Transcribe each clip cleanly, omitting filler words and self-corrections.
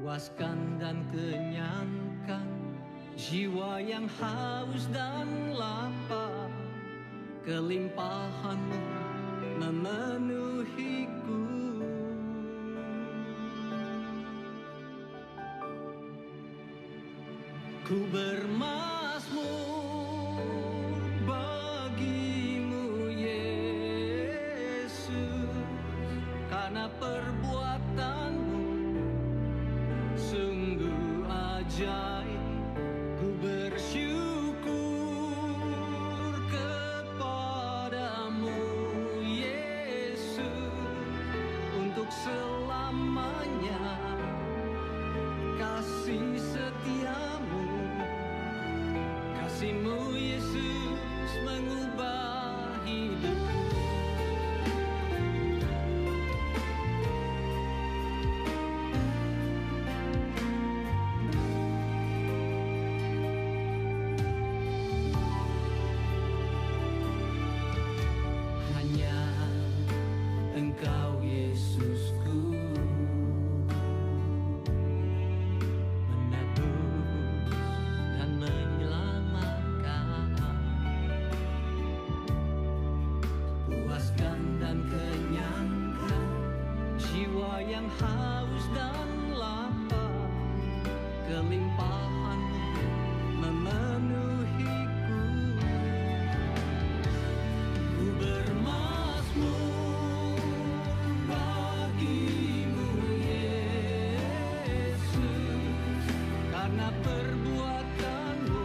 puaskan dan kenyangkan jiwa yang haus dan lapar. Kelimpahan-Mu memenuhiku. Ku bermazmur bagi-Mu Yesus, karena perbuatan-Mu sungguh ajaib. Ku bersyukur kepadamu Yesus, untuk selamanya kasih setia-Mu. Kasih-Mu Yesus mengubah hidupku. Hanya Engkau Yesusku, menebus dan menyelamatkan, puaskan dan kenyangkan jiwa yang haus dan lapar. Kelimpahan-Mu memenuhiku. Ku bermazmur bagi-Mu Yesus, karena perbuatan-Mu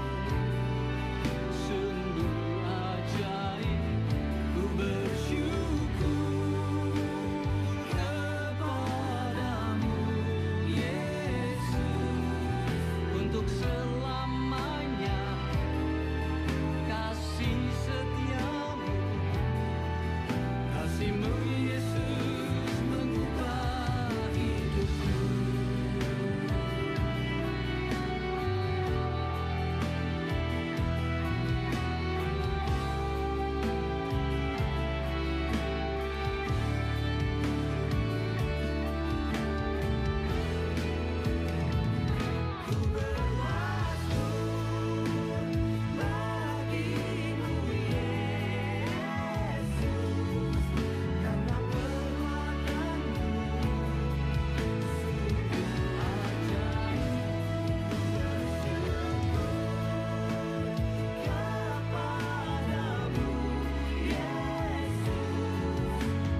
sungguh ajaib. Ku bersyukur kepadamu Yesus, untuk selamanya kasih setia-Mu. Kasih-Mu Yesus mengubah hidupku. Ku bermazmur bagi-Mu Yesus, karena perbuatan-Mu sungguh ajaib. Kepadamu Yesus,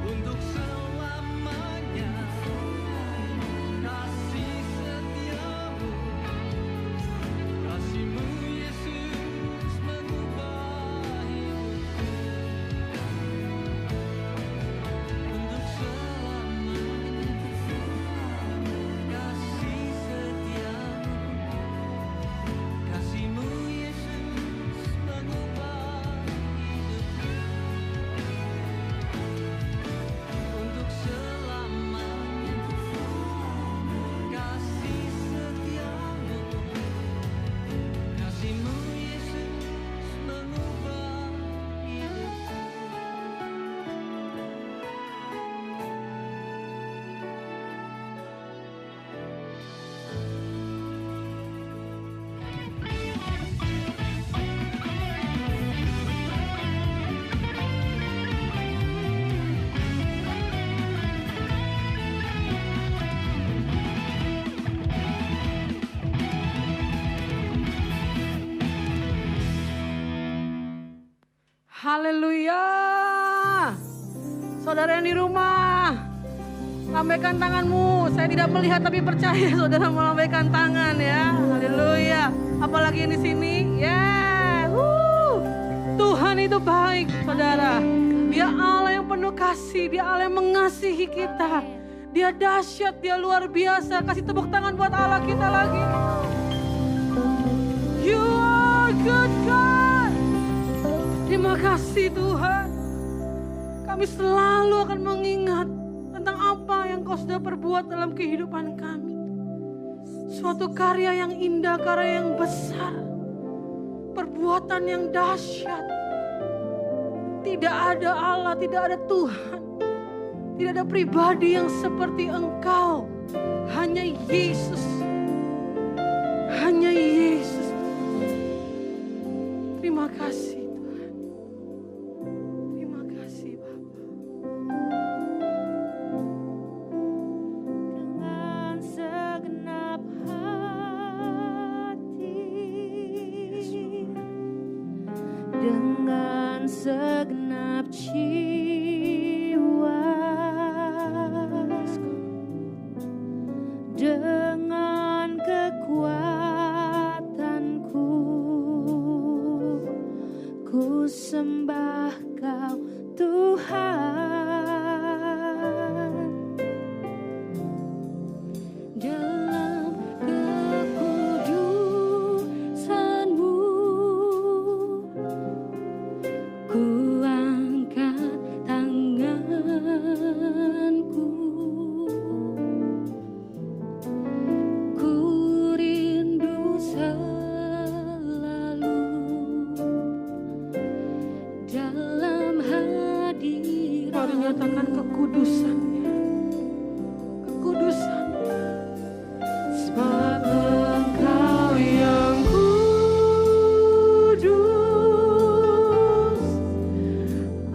untuk selamanya kasih setia-Mu. Kasih-Mu Yesus mengubah hidupku. Untuk selamanya kasih setia-Mu. Kasih-Mu Yesus mengubah hidupku. Untuk selamanya kasih setia-Mu. Kasih-Mu Yesus mengubah hidupku. Haleluya. Saudara yang di rumah, lambaikan tanganmu. Saya tidak melihat tapi percaya saudara melambaikan tangan ya. Haleluya. Apalagi yang di sini. Ya. Tuhan itu baik, saudara. Dia Allah yang penuh kasih, Dia Allah yang mengasihi kita. Dia dahsyat, Dia luar biasa. Kasih tepuk tangan buat Allah kita lagi. You are good God. Terima kasih Tuhan. Kami selalu akan mengingat tentang apa yang Kau sudah perbuat dalam kehidupan kami. Suatu karya yang indah, karya yang besar. Perbuatan yang dahsyat. Tidak ada Allah, tidak ada Tuhan. Tidak ada pribadi yang seperti Engkau. Hanya Yesus hanya Yesus. Terima kasih Tuhan. Terima kasih Bapa. Dengan segenap hati, dengan segenap jiwa, dengan kekuatanku, ku sembah Kau Tuhan. Dalam kekudusan-Mu, ku angkat tanganku, ku rindu selalu dalam hadirat. Mari nyatakan kekudusannya. Kekudusannya. Sebab Engkau yang kudus,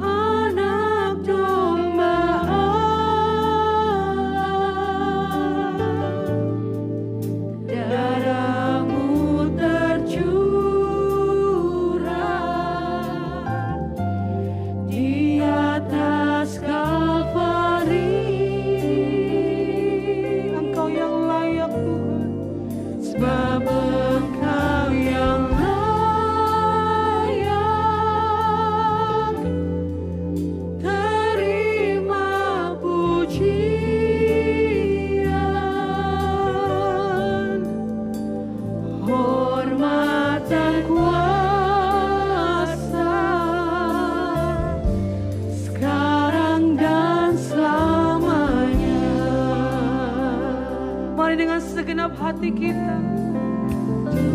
Anak Domba Allah, darah-Mu tercurah di atas Kalvari. Engkau yang layak Tuhan. Sebab Engkau yang layak terima pujian, hormat dan kuasa, sekarang dan selamanya. Mari dengan segenap hati kita.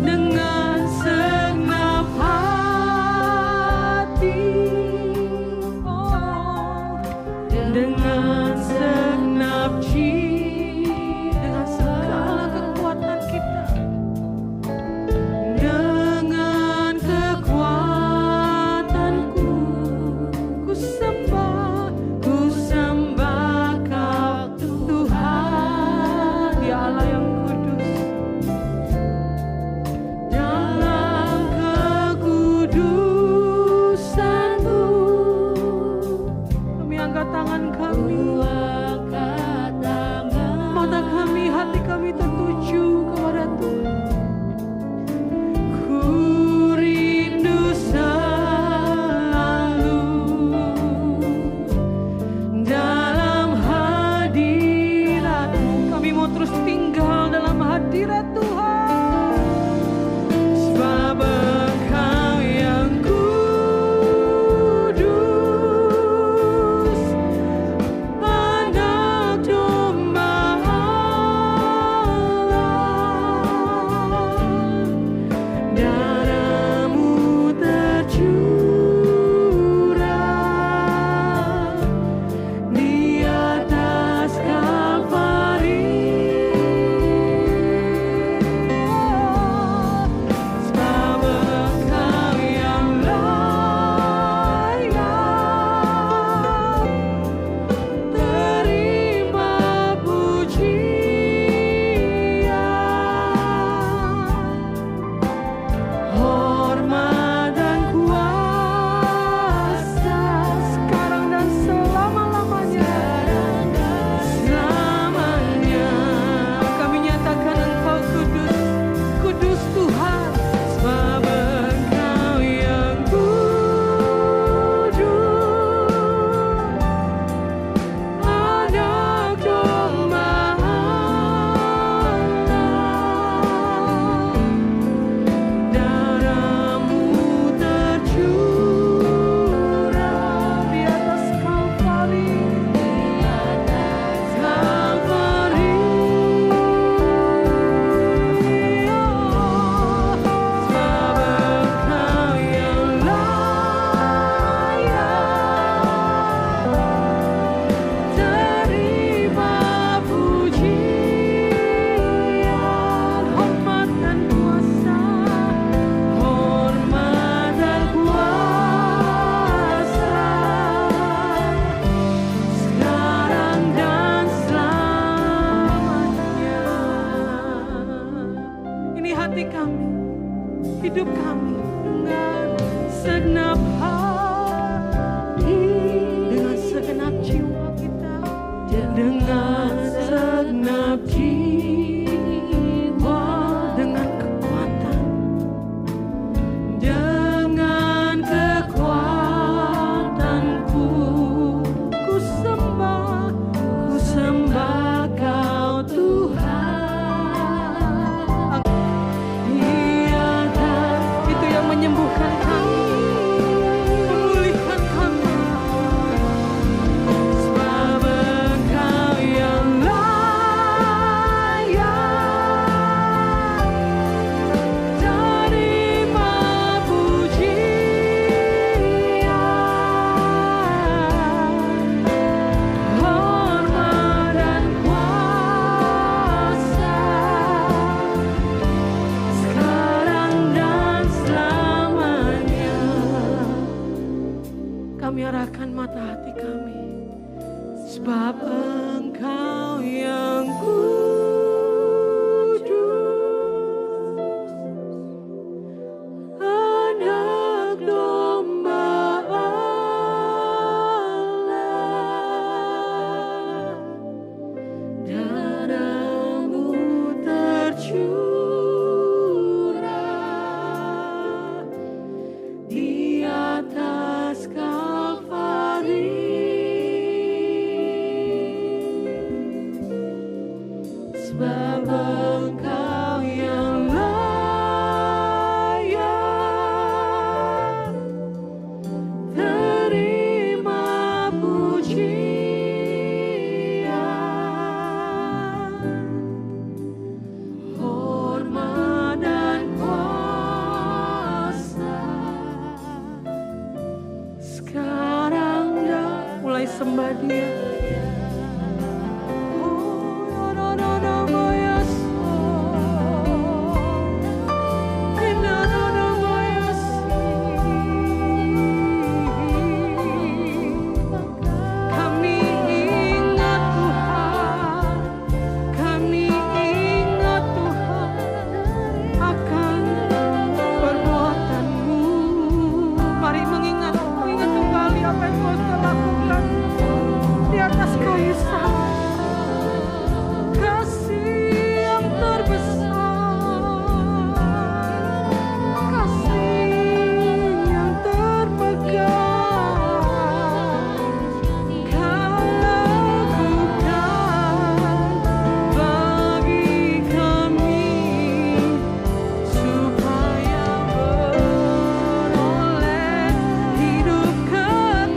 Dengan segenap hati, Oh, dengan segenap jiwa, dengan segala kekuatan kita. dengan kekuatanku, Ku sembah ku sembah Kau Tuhan. Dia Allah yang kudus. Dalam kekudusan-Mu, Kami angkat tangan kami. ku angkat tangan. Mata kami, hati kami tertuju kepada Tuhan. Ku rindu selalu dalam hadirat-Mu. Kami mau terus tinggal dalam hadirat Tuhan. Sebab Engkau yang kudus, dengan segenap jiwa, dengan kekuatan, dengan kekuatanku, ku sembah ku sembah Kau Tuhan. Biarkan itu yang menyembuhkan kami, memulihkan kami. sebab Engkau yang layak terima pujian, hormat dan kuasa sekarang dan selamanya. Kami arahkan mata hati kami, Sebab Engkau yang kudus, Anak Domba Allah, darah-Mu tercurah di atas Kalvari. Sebab Engkau yang layak terima pujian, hormat dan kuasa sekarang dan mulai sembah Dia. Kami ingat Tuhan, kami ingat Tuhan akan perbuatan-Mu. Mari mengingat kembali apa yang Tuhan telah lakukan di atas kayu salib. Kasih yang terbesar, kasih yang termegah, Kau lakukan bagi kami supaya beroleh hidup kekal.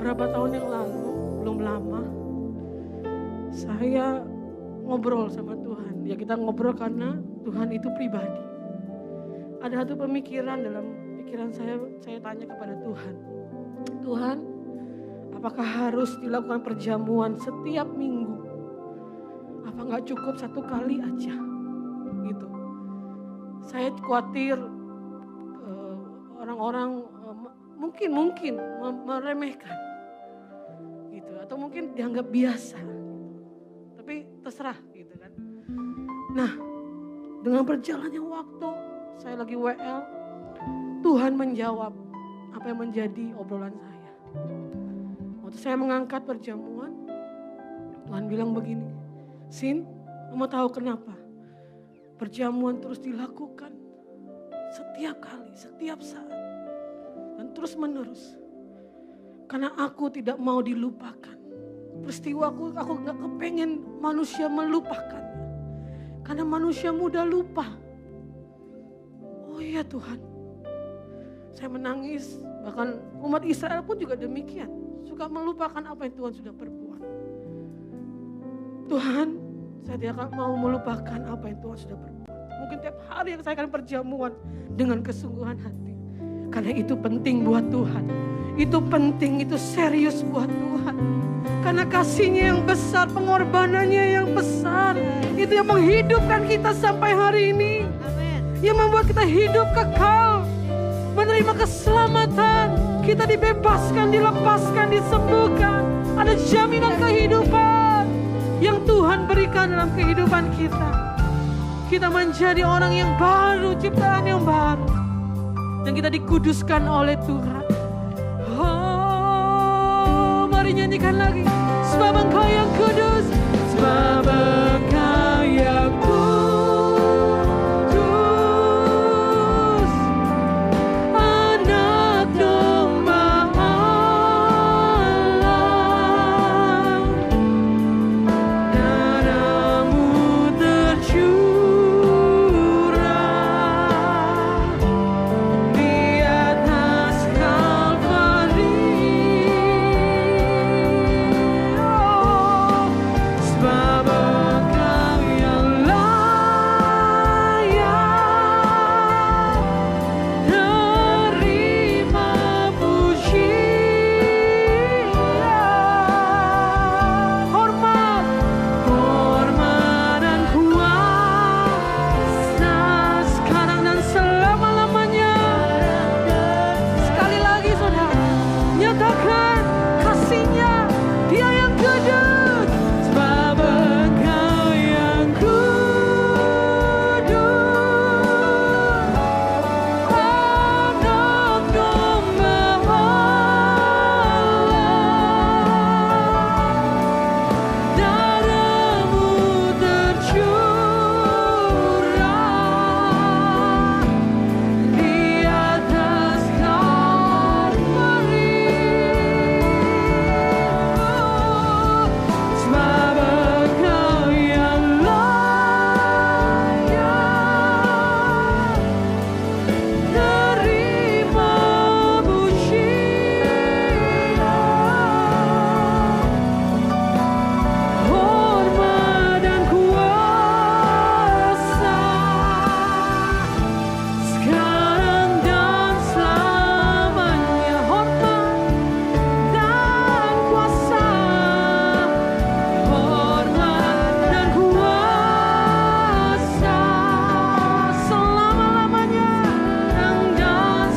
beberapa tahun yang lalu, belum lama, saya ngobrol sama Tuhan. Ya kita ngobrol karena Tuhan itu pribadi. Ada satu pemikiran dalam pikiran saya tanya kepada Tuhan. Tuhan, apakah harus dilakukan perjamuan setiap minggu? Apa nggak cukup satu kali aja? Gitu. Saya khawatir orang-orang mungkin meremehkan, gitu. Atau mungkin dianggap biasa. Tapi terserah, gitu kan. Nah, dengan berjalannya waktu, saya lagi WL, Tuhan menjawab apa yang menjadi obrolan saya. Waktu saya mengangkat perjamuan, Tuhan bilang begini, Sin, kamu tahu kenapa? Perjamuan terus dilakukan setiap kali, setiap saat. Dan terus menerus. Karena aku tidak mau dilupakan. Peristiwa aku gak kepengen manusia melupakannya. Karena manusia mudah lupa. Oh iya Tuhan. Saya menangis. Bahkan umat Israel pun juga demikian. Suka melupakan apa yang Tuhan sudah perbuat. Tuhan, saya tidak akan mau melupakan apa yang Tuhan sudah perbuat. Mungkin tiap hari yang saya akan perjamuan dengan kesungguhan hati. Karena itu penting buat Tuhan. Itu penting, itu serius buat Tuhan. Karena kasih-Nya yang besar, pengorbanannya yang besar. Itu yang menghidupkan kita sampai hari ini. Yang membuat kita hidup kekal. Menerima keselamatan. Kita dibebaskan, dilepaskan, disembuhkan. Ada jaminan kehidupan yang Tuhan berikan dalam kehidupan kita. Kita menjadi orang yang baru, ciptaan yang baru. Dan kita dikuduskan oleh Tuhan. Oh, mari nyanyikan lagi. Sebab Engkau yang kudus, sebab Engkau yang kudus, Anak Domba Allah, darah-Mu tercurah di atas Kalvari. Sebab Engkau yang layak terima pujian, hormat dan kuasa sekarang dan selama-lamanya. Sekali lagi saudara, nyatakan kasih-Nya, Dia yang kudus. Sebab Engkau yang kudus, Anak Domba Allah, darah-Mu tercurah di atas Kalvari. Sebab Engkau yang layak terima pujian, hormat dan kuasa sekarang dan selamanya. Hormat dan kuasa, hormat dan kuasa selama-lamanya dan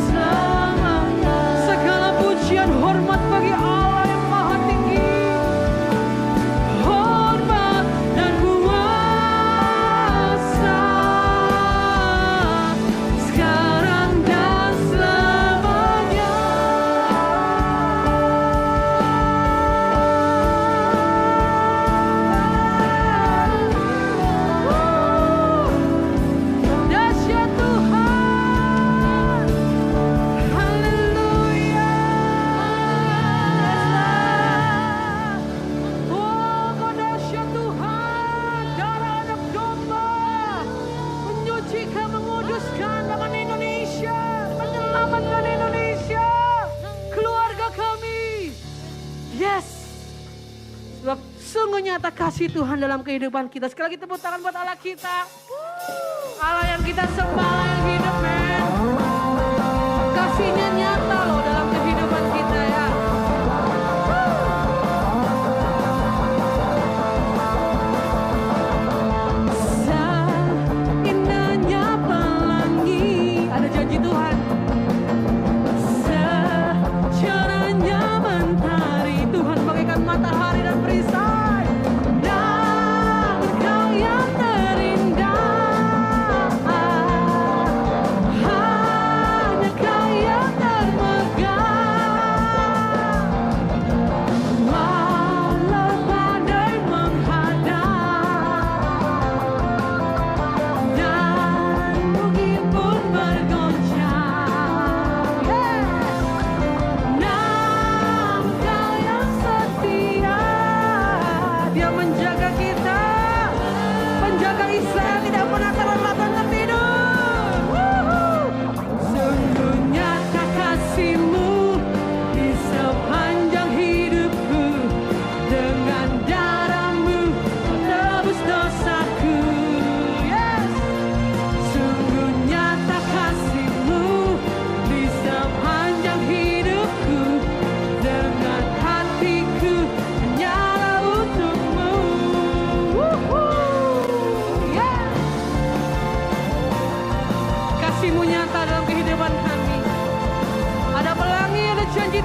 selamanya. Segala pujian hormat bagi Allah yang maha tinggi. Hormat dan kuasa sekarang dan selamanya. Dahsyat Tuhan, haleluya. Oh, Kau dahsyat Tuhan, darah Anak Domba menyucikan, menguduskan tangan Indonesia, menyelamatkan Indonesia, keluarga kami. Yes. Sebab sungguh nyata kasih Tuhan dalam kehidupan kita. Sekali lagi tepuk tangan buat Allah kita. Allah yang kita sembah, Allah yang hidup, men. Kasih-Nya nyata loh dalam kehidupan kita ya. Seindahnya pelangi, ada janji Tuhan. Secerahnya mentari, Tuhan bagaikan matahari dan perisai. Dan Engkau yang terindah,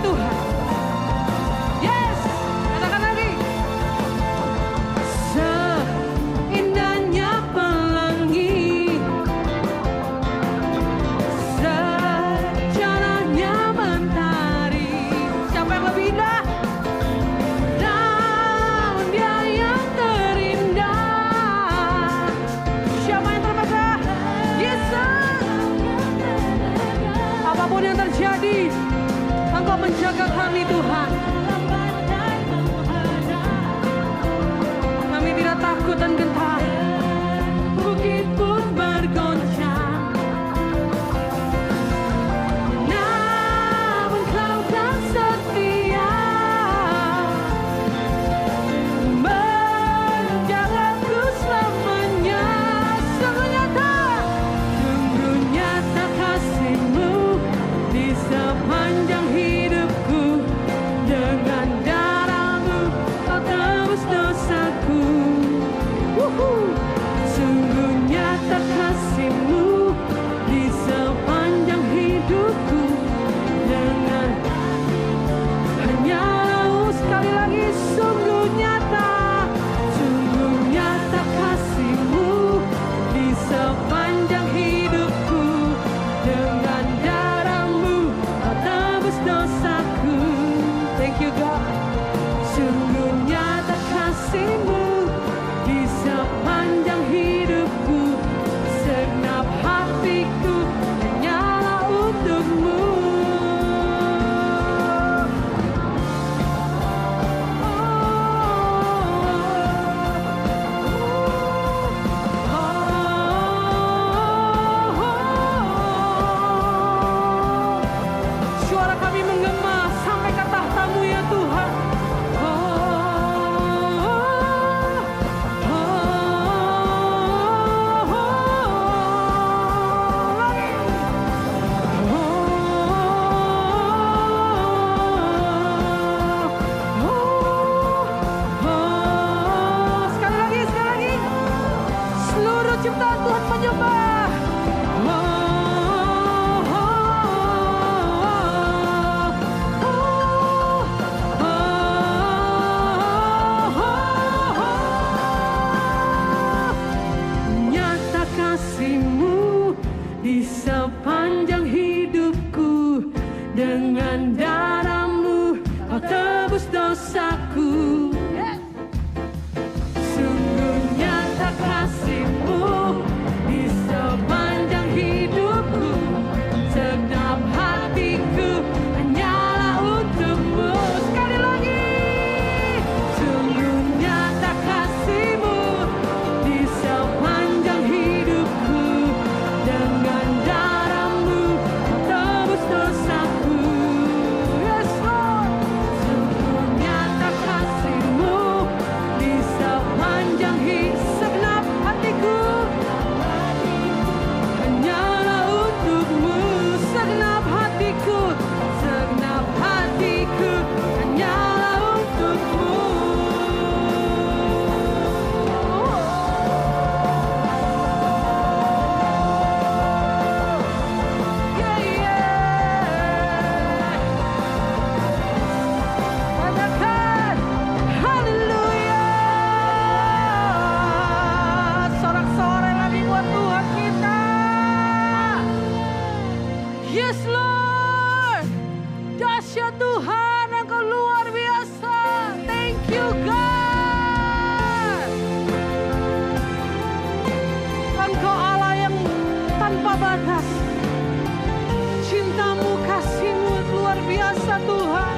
Tuhan. Yes, katakan lagi. Seindahnya pelangi, secerahnya mentari. Siapa yang lebih indah? Namun dia yang terindah. Siapa yang terbesar? Yesus. Apapun yang terjadi, Engkau menjaga kami Tuhan. Kami tidak takut dan gentar. Bukit pun bergoncang, namun Kau tak setia menjagaku selamanya. Sungguh nyata kasih-Mu di sepanjang hidupku. Dengan darah-Mu Kau tebus dosaku. Sungguh nyata kasih-Mu di sepanjang hidupku. Dengan hanyalah sekali lagi, sungguh nyata kasih-Mu di sepanjang hidupku. Dengan darah-Mu Kau tebus dosaku. Thank you God. Sungguh nyata kasih-Mu di sepanjang hidupku. Segenap hatiku hanyalah untuk-Mu. Suara kami menggema sampai ke tahta-Mu ya Tuhan. Sekali lagi. Seluruh ciptaan Tuhan menyembah. Nyata kasih-Mu di sepanjang hidupku. Dengan darah-Mu Kau tebus dosaku. Sungguh nyata kasih-Mu di sepanjang hidupku. Segenap hatiku hanyalah untuk-Mu. Sekali lagi. Sungguh nyata kasih-Mu di sepanjang hidupku. Dengan darah-Mu Kau tebus dosaku. Yes Lord. Sungguh nyata kasih-Mu di sepanjang segenap hatiku hanyalah untuk-Mu. Segenap hatiku hanyalah untuk-Mu. Yeah, yeah. Katakan haleluya. Sorak-sorai lagi buat Tuhan kita. Yes Lord. Dahsyat Tuhan, Engkau luar biasa. Thank you God. Engkau Allah yang tanpa batas. Cinta-Mu, kasih-Mu luar biasa Tuhan.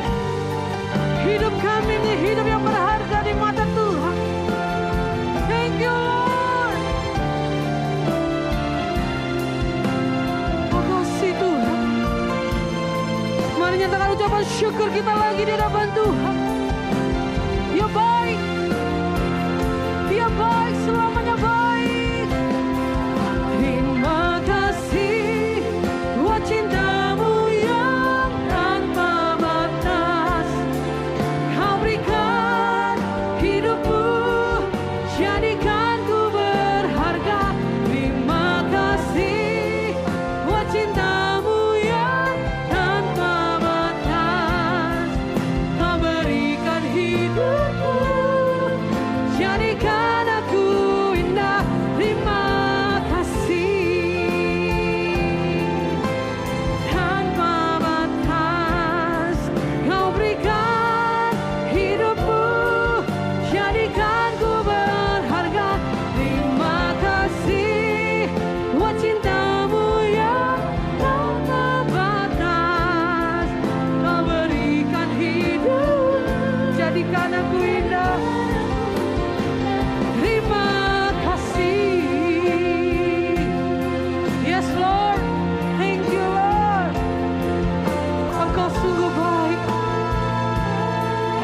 Hidup kami ini hidup yang berharga di mata Tuhan. Thank you Lord. Makasih Tuhan. Mari nyatakan ucapan syukur kita lagi di hadapan Tuhan. Dia baik. Dia baik, selamanya baik. Terima kasih buat cinta-Mu yang tanpa batas. Kau berikan hidupmu, jadikan ku berharga. Terima kasih buat cinta-Mu yang tanpa batas.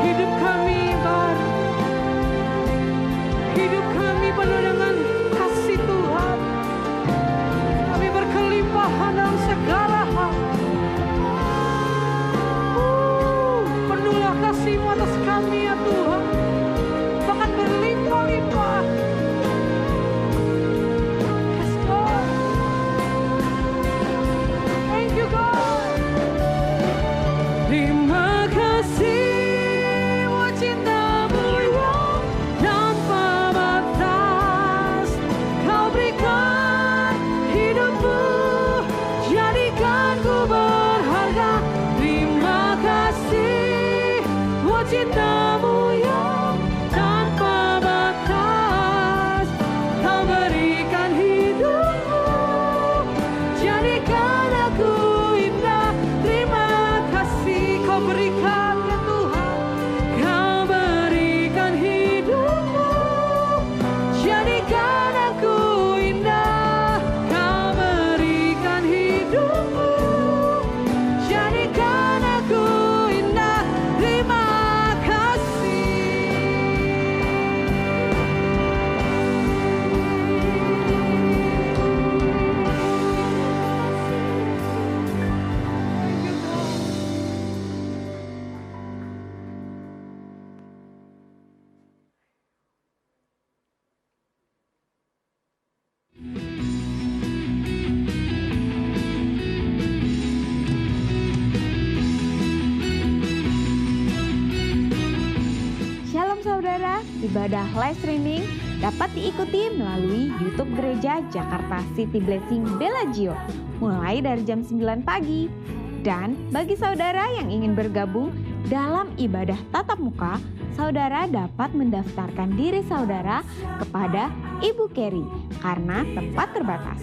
Hidup kami baru. Hidup kami penuh dengan kasih Tuhan. Kami berkelimpahan dalam segala hal. Penuhlah kasih-Mu atas kami ya Tuhan. Bahkan berlimpah-limpah. Yes God. Thank you God. Terima kasih buat cinta-Mu yang tanpa batas. Kau berikan hidupmu, jadikan ku berharga. Terima kasih buat cinta-Mu yang tanpa batas. Kau berikan hidupmu, jadikan aku indah. Terima kasih kau berikan ya Tuhan. Kau berikan hidupmu, jadikan aku indah. Kau berikan hidupmu, jadikan aku indah. Terima kasih. Thank you, God. Shalom saudara, ibadah live streaming dapat diikuti melalui YouTube Gereja Jakarta City Blessing Bellagio mulai dari jam 9 pagi. Dan bagi saudara yang ingin bergabung dalam ibadah tatap muka, saudara dapat mendaftarkan diri saudara kepada Ibu Kerry karena tempat terbatas.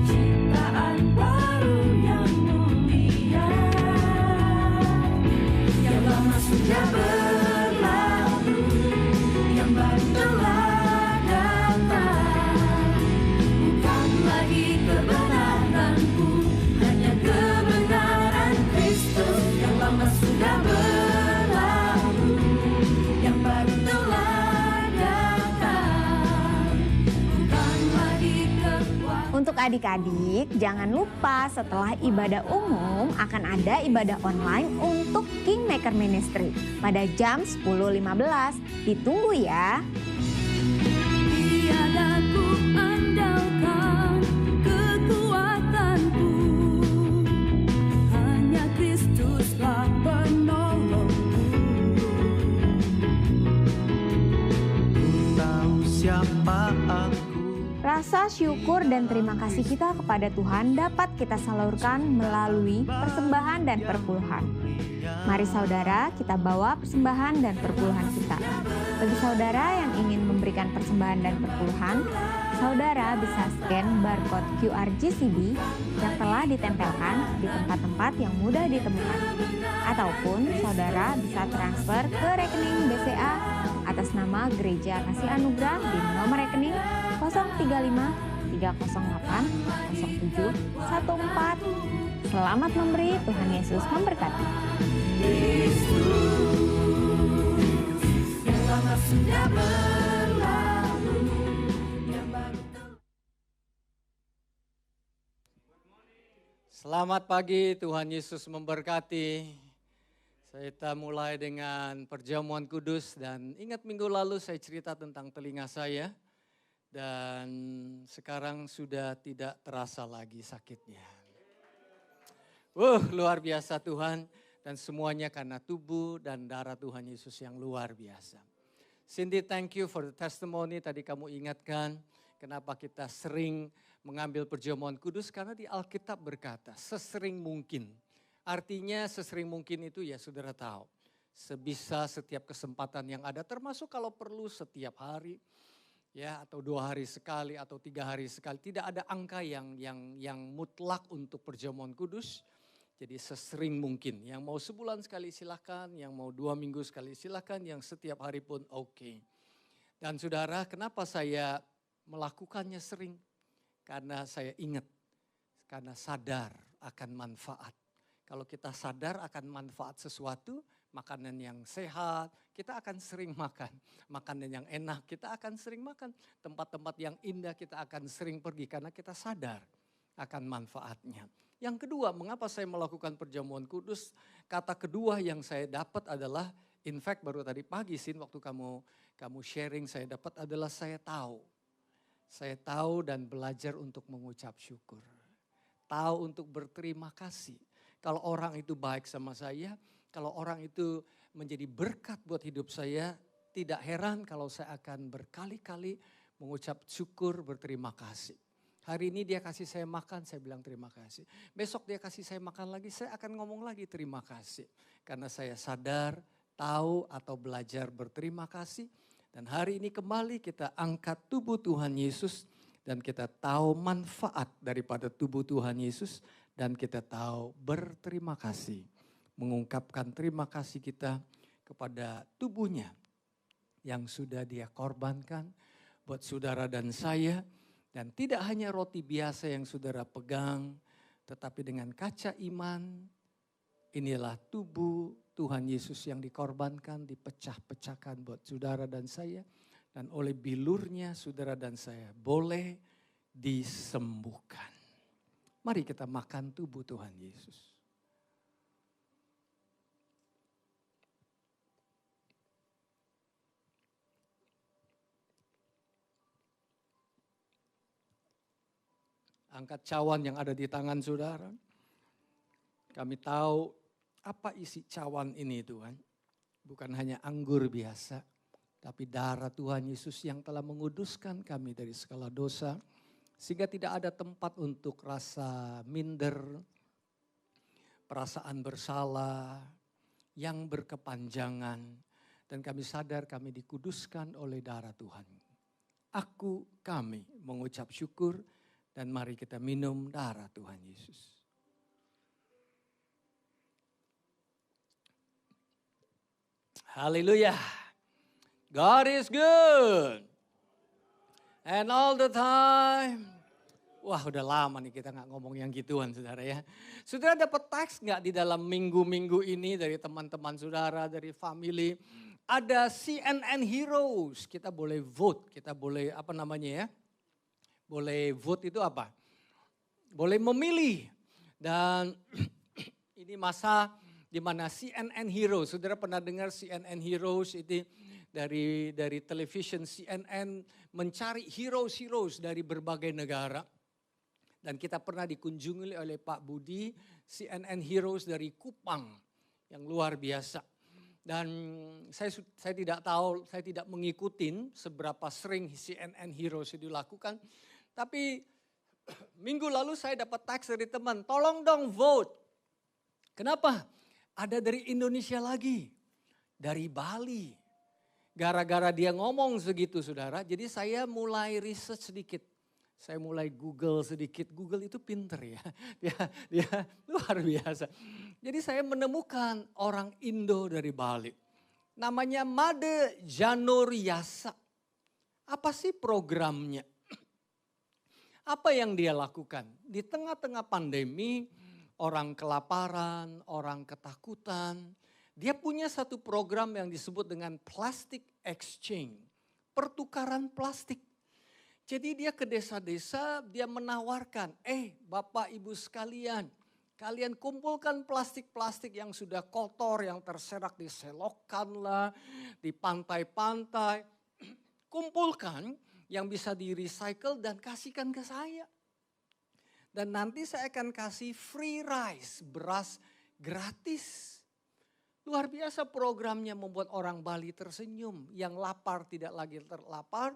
Ciptaan baru yang mulia, yang lama sudah berlalu, yang baru telah datang. Bukan lagi kebenaranku, hanya kebenaran Kristus. Yang lama sudah berlalu, yang baru telah datang. Bukan lagi kekuatan. Untuk adik-adik, jangan lupa setelah ibadah umum akan ada ibadah online untuk Kingmaker Ministry pada jam 10.15. Ditunggu ya. Tiada ku andalkan kekuatanku, hanya Kristuslah penolongku. Tahu siapa aku. Rasa syukur dan terima kasih kita kepada Tuhan dapat kita salurkan melalui persembahan dan perpuluhan. Mari saudara, kita bawa persembahan dan perpuluhan kita. Bagi saudara yang ingin memberikan persembahan dan perpuluhan, saudara bisa scan barcode QR GCB yang telah ditempelkan di tempat-tempat yang mudah ditemukan. Ataupun saudara bisa transfer ke rekening BCA atas nama Gereja Kasih Anugerah di nomor rekening 035 308 07 14. Selamat memberi, Tuhan Yesus memberkati. Yang lama sudah berlalu, yang baru telah. Selamat pagi, Tuhan Yesus memberkati. Kita mulai dengan perjamuan kudus dan ingat minggu lalu saya cerita tentang telinga saya. Dan sekarang sudah tidak terasa lagi sakitnya. Luar biasa Tuhan. Dan semuanya karena tubuh dan darah Tuhan Yesus yang luar biasa. Cindy, thank you for the testimony. Tadi kamu ingatkan kenapa kita sering mengambil perjamuan kudus. Karena di Alkitab berkata sesering mungkin. Artinya sesering mungkin itu ya saudara tahu. Sebisa setiap kesempatan yang ada termasuk kalau perlu setiap hari. Ya, atau 2 hari sekali atau 3 hari sekali. Tidak ada angka yang mutlak untuk perjamuan kudus. Jadi sesering mungkin. Yang mau sebulan sekali silakan, yang mau 2 minggu sekali silakan, yang setiap hari pun oke. Dan saudara, kenapa saya melakukannya sering? Karena saya ingat, karena sadar akan manfaat. Kalau kita sadar akan manfaat sesuatu, makanan yang sehat, kita akan sering makan. Makanan yang enak, kita akan sering makan. Tempat-tempat yang indah, kita akan sering pergi karena kita sadar akan manfaatnya. Yang kedua, mengapa saya melakukan perjamuan kudus? Kata kedua yang saya dapat adalah, in fact baru tadi pagi Sin, waktu kamu sharing saya dapat adalah saya tahu. Saya tahu dan belajar untuk mengucap syukur. Tahu untuk berterima kasih. Kalau orang itu baik sama saya, kalau orang itu menjadi berkat buat hidup saya, tidak heran kalau saya akan berkali-kali mengucap syukur, berterima kasih. Hari ini dia kasih saya makan, saya bilang terima kasih. Besok dia kasih saya makan lagi, saya akan ngomong lagi terima kasih. Karena saya sadar, tahu atau belajar berterima kasih. Dan hari ini kembali kita angkat tubuh Tuhan Yesus. Dan kita tahu manfaat daripada tubuh Tuhan Yesus. Dan kita tahu berterima kasih. Mengungkapkan terima kasih kita kepada tubuhnya yang sudah dia korbankan buat saudara dan saya. Dan tidak hanya roti biasa yang saudara pegang, tetapi dengan kaca iman, inilah tubuh Tuhan Yesus yang dikorbankan, dipecah-pecahkan buat saudara dan saya. Dan oleh bilurnya saudara dan saya boleh disembuhkan. Mari kita makan tubuh Tuhan Yesus. Angkat cawan yang ada di tangan saudara. Kami tahu apa isi cawan ini Tuhan. Bukan hanya anggur biasa. Tapi darah Tuhan Yesus yang telah menguduskan kami dari segala dosa. Sehingga tidak ada tempat untuk rasa minder. Perasaan bersalah. Yang berkepanjangan. Dan kami sadar kami dikuduskan oleh darah Tuhan. Kami mengucap syukur. Dan mari kita minum darah Tuhan Yesus. Haleluya. God is good. And all the time. Wah udah lama nih kita gak ngomong yang gituan saudara ya. Saudara dapat teks gak di dalam minggu-minggu ini dari teman-teman saudara, dari family. Ada CNN Heroes, kita boleh vote, kita boleh apa namanya ya. Boleh vote itu apa? Boleh memilih. Dan ini masa di mana CNN Heroes, saudara pernah dengar CNN Heroes itu dari television CNN mencari heroes dari berbagai negara. Dan kita pernah dikunjungi oleh Pak Budi, CNN Heroes dari Kupang yang luar biasa. Dan saya tidak tahu, saya tidak mengikuti seberapa sering CNN Heroes itu dilakukan. Tapi minggu lalu saya dapat teks dari teman, tolong dong vote. Kenapa? Ada dari Indonesia lagi, dari Bali. Gara-gara dia ngomong segitu saudara, jadi saya mulai research sedikit. Saya mulai Google sedikit, Google itu pinter ya, dia luar biasa. Jadi saya menemukan orang Indo dari Bali. Namanya Made Januryasa. Apa sih programnya? Apa yang dia lakukan? Di tengah-tengah pandemi, orang kelaparan, orang ketakutan. Dia punya satu program yang disebut dengan plastic exchange. Pertukaran plastik. Jadi dia ke desa-desa, dia menawarkan, Bapak Ibu sekalian, kalian kumpulkan plastik-plastik yang sudah kotor, yang terserak di selokan lah, di pantai-pantai. Kumpulkan yang bisa di-recycle dan kasihkan ke saya. Dan nanti saya akan kasih free rice, beras gratis. Luar biasa programnya membuat orang Bali tersenyum. Yang lapar tidak lagi terlapar.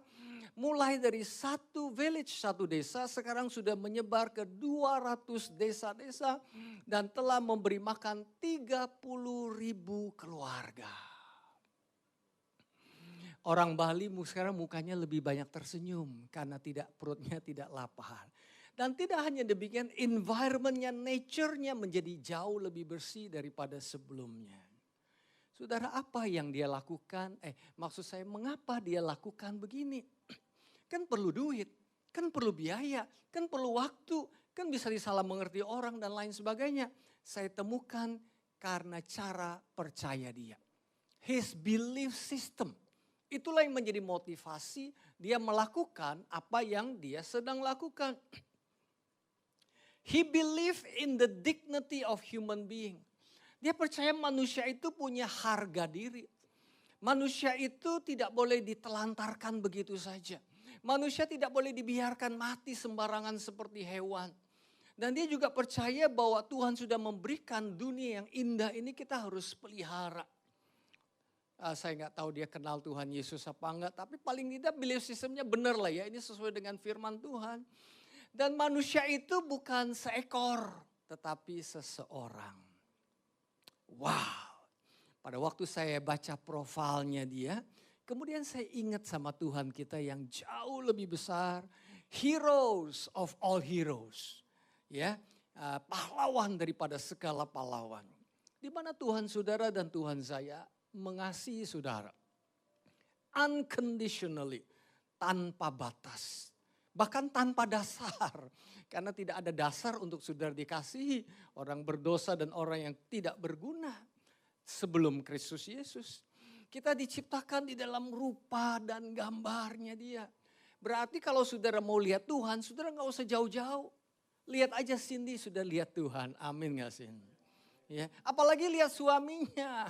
Mulai dari satu village, satu desa, sekarang sudah menyebar ke 200 desa-desa. Dan telah memberi makan 30.000 keluarga. Orang Bali sekarang mukanya lebih banyak tersenyum karena perutnya tidak lapar. Dan tidak hanya demikian, environmentnya, nature-nya menjadi jauh lebih bersih daripada sebelumnya. Saudara, apa yang dia lakukan? Maksud saya mengapa dia lakukan begini? Kan perlu duit, kan perlu biaya, kan perlu waktu, kan bisa disalah mengerti orang dan lain sebagainya. Saya temukan karena cara percaya dia. His belief system. Itulah yang menjadi motivasi dia melakukan apa yang dia sedang lakukan. He believed in the dignity of human being. Dia percaya manusia itu punya harga diri. Manusia itu tidak boleh ditelantarkan begitu saja. Manusia tidak boleh dibiarkan mati sembarangan seperti hewan. Dan dia juga percaya bahwa Tuhan sudah memberikan dunia yang indah ini, kita harus pelihara. Saya nggak tahu dia kenal Tuhan Yesus apa enggak, tapi paling tidak belief systemnya benar lah ya, ini sesuai dengan firman Tuhan. Dan manusia itu bukan seekor, tetapi seseorang. Wow, pada waktu saya baca profilnya dia, kemudian saya ingat sama Tuhan kita yang jauh lebih besar, heroes of all heroes, ya, pahlawan daripada segala pahlawan. Di mana Tuhan saudara dan Tuhan saya mengasihi saudara unconditionally, tanpa batas, bahkan tanpa dasar, karena tidak ada dasar untuk saudara dikasihi orang berdosa dan orang yang tidak berguna sebelum Kristus Yesus. Kita diciptakan di dalam rupa dan gambarnya dia. Berarti kalau saudara mau lihat Tuhan, saudara nggak usah jauh-jauh, lihat aja Cindy sudah lihat Tuhan, amin nggak Cindy? Ya, apalagi lihat suaminya.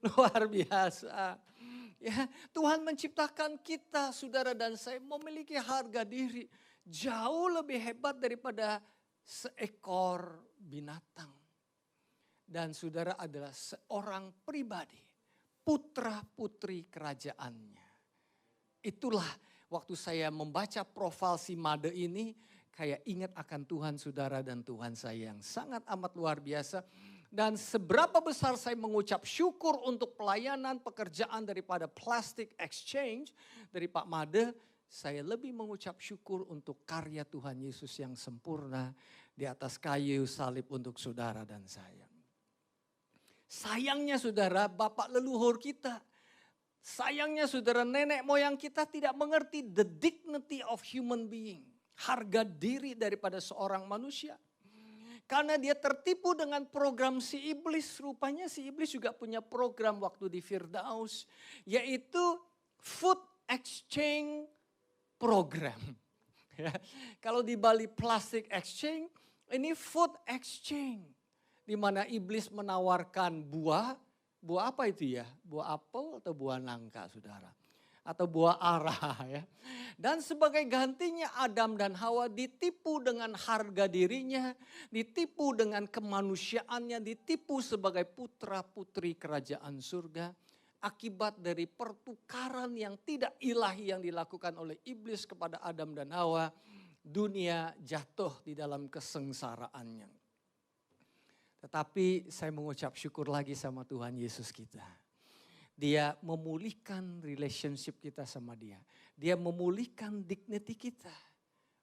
Luar biasa. Ya, Tuhan menciptakan kita, saudara dan saya, memiliki harga diri jauh lebih hebat daripada seekor binatang. Dan saudara adalah seorang pribadi, putra putri kerajaannya. Itulah waktu saya membaca profil si Made ini, kayak ingat akan Tuhan saudara dan Tuhan saya yang sangat amat luar biasa. Dan seberapa besar saya mengucap syukur untuk pelayanan pekerjaan daripada Plastic Exchange dari Pak Made, saya lebih mengucap syukur untuk karya Tuhan Yesus yang sempurna di atas kayu salib untuk saudara dan saya. Sayangnya saudara, bapak leluhur kita, sayangnya saudara, nenek moyang kita tidak mengerti the dignity of human being, harga diri daripada seorang manusia. Karena dia tertipu dengan program si iblis. Rupanya si iblis juga punya program waktu di Firdaus, yaitu food exchange program. Ya, kalau di Bali Plastic Exchange, ini food exchange. Di mana iblis menawarkan buah apa itu ya? Buah apel atau buah nangka saudara? Atau buah ara ya. Dan sebagai gantinya Adam dan Hawa ditipu dengan harga dirinya, ditipu dengan kemanusiaannya, ditipu sebagai putra putri kerajaan surga. Akibat dari pertukaran yang tidak ilahi yang dilakukan oleh iblis kepada Adam dan Hawa, dunia jatuh di dalam kesengsaraannya. Tetapi saya mengucap syukur lagi sama Tuhan Yesus kita. Dia memulihkan relationship kita sama dia. Dia memulihkan dignity kita.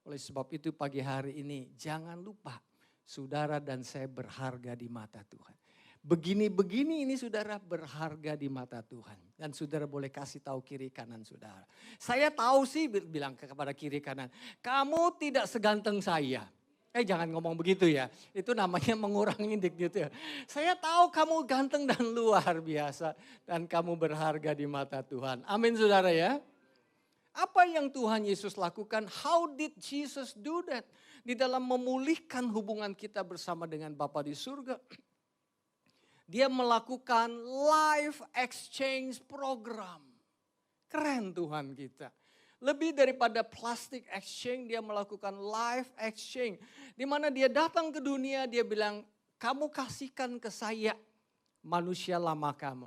Oleh sebab itu pagi hari ini jangan lupa saudara dan saya berharga di mata Tuhan. Begini-begini ini saudara berharga di mata Tuhan. Dan saudara boleh kasih tahu kiri kanan saudara. Saya tahu sih bilang kepada kiri kanan, kamu tidak seganteng saya. Jangan ngomong begitu ya, itu namanya mengurangi dignity. Saya tahu kamu ganteng dan luar biasa dan kamu berharga di mata Tuhan. Amin saudara ya. Apa yang Tuhan Yesus lakukan? How did Jesus do that? Di dalam memulihkan hubungan kita bersama dengan Bapa di surga. Dia melakukan life exchange program. Keren Tuhan kita. Lebih daripada plastic exchange, dia melakukan life exchange. Di mana dia datang ke dunia, dia bilang, kamu kasihkan ke saya manusia lama kamu.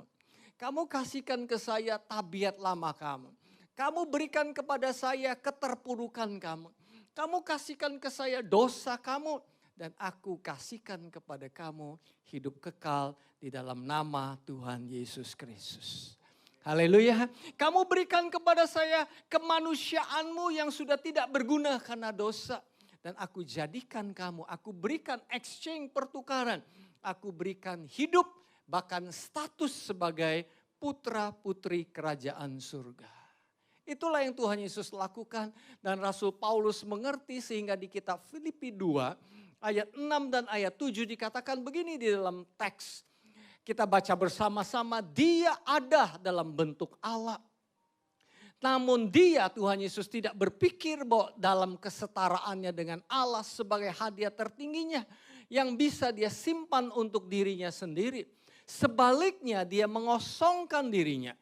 Kamu kasihkan ke saya tabiat lama kamu. Kamu berikan kepada saya keterpurukan kamu. Kamu kasihkan ke saya dosa kamu. Dan aku kasihkan kepada kamu hidup kekal di dalam nama Tuhan Yesus Kristus. Haleluya. Kamu berikan kepada saya kemanusiaanmu yang sudah tidak berguna karena dosa. Dan aku jadikan kamu, aku berikan exchange pertukaran. Aku berikan hidup bahkan status sebagai putra putri kerajaan surga. Itulah yang Tuhan Yesus lakukan dan Rasul Paulus mengerti sehingga di kitab Filipi 2 Ayat 6 dan ayat 7 dikatakan begini di dalam teks. Kita baca bersama-sama, dia ada dalam bentuk Allah. Namun dia, Tuhan Yesus, tidak berpikir bahwa dalam kesetaraannya dengan Allah sebagai hadiah tertingginya yang bisa dia simpan untuk dirinya sendiri. Sebaliknya dia mengosongkan dirinya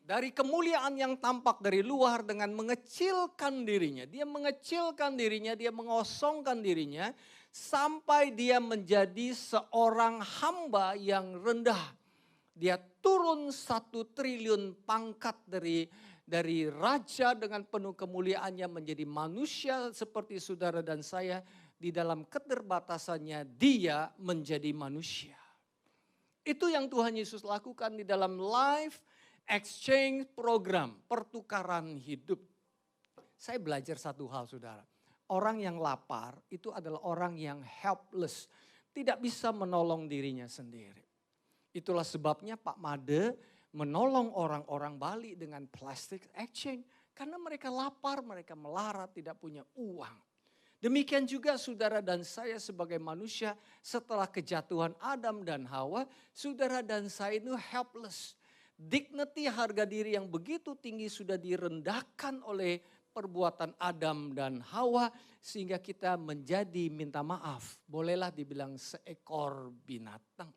dari kemuliaan yang tampak dari luar dengan mengecilkan dirinya. Dia mengecilkan dirinya, dia mengosongkan dirinya sampai dia menjadi seorang hamba yang rendah. Dia turun 1 triliun pangkat dari raja dengan penuh kemuliaannya menjadi manusia seperti saudara dan saya. Di dalam keterbatasannya dia menjadi manusia. Itu yang Tuhan Yesus lakukan di dalam life exchange program, pertukaran hidup. Saya belajar satu hal saudara. Orang yang lapar itu adalah orang yang helpless. Tidak bisa menolong dirinya sendiri. Itulah sebabnya Pak Made menolong orang-orang Bali dengan plastic exchange. Karena mereka lapar, mereka melarat, tidak punya uang. Demikian juga saudara dan saya sebagai manusia setelah kejatuhan Adam dan Hawa, saudara dan saya itu helpless. Dignity, harga diri yang begitu tinggi sudah direndahkan oleh perbuatan Adam dan Hawa sehingga kita menjadi, minta maaf, bolehlah dibilang seekor binatang.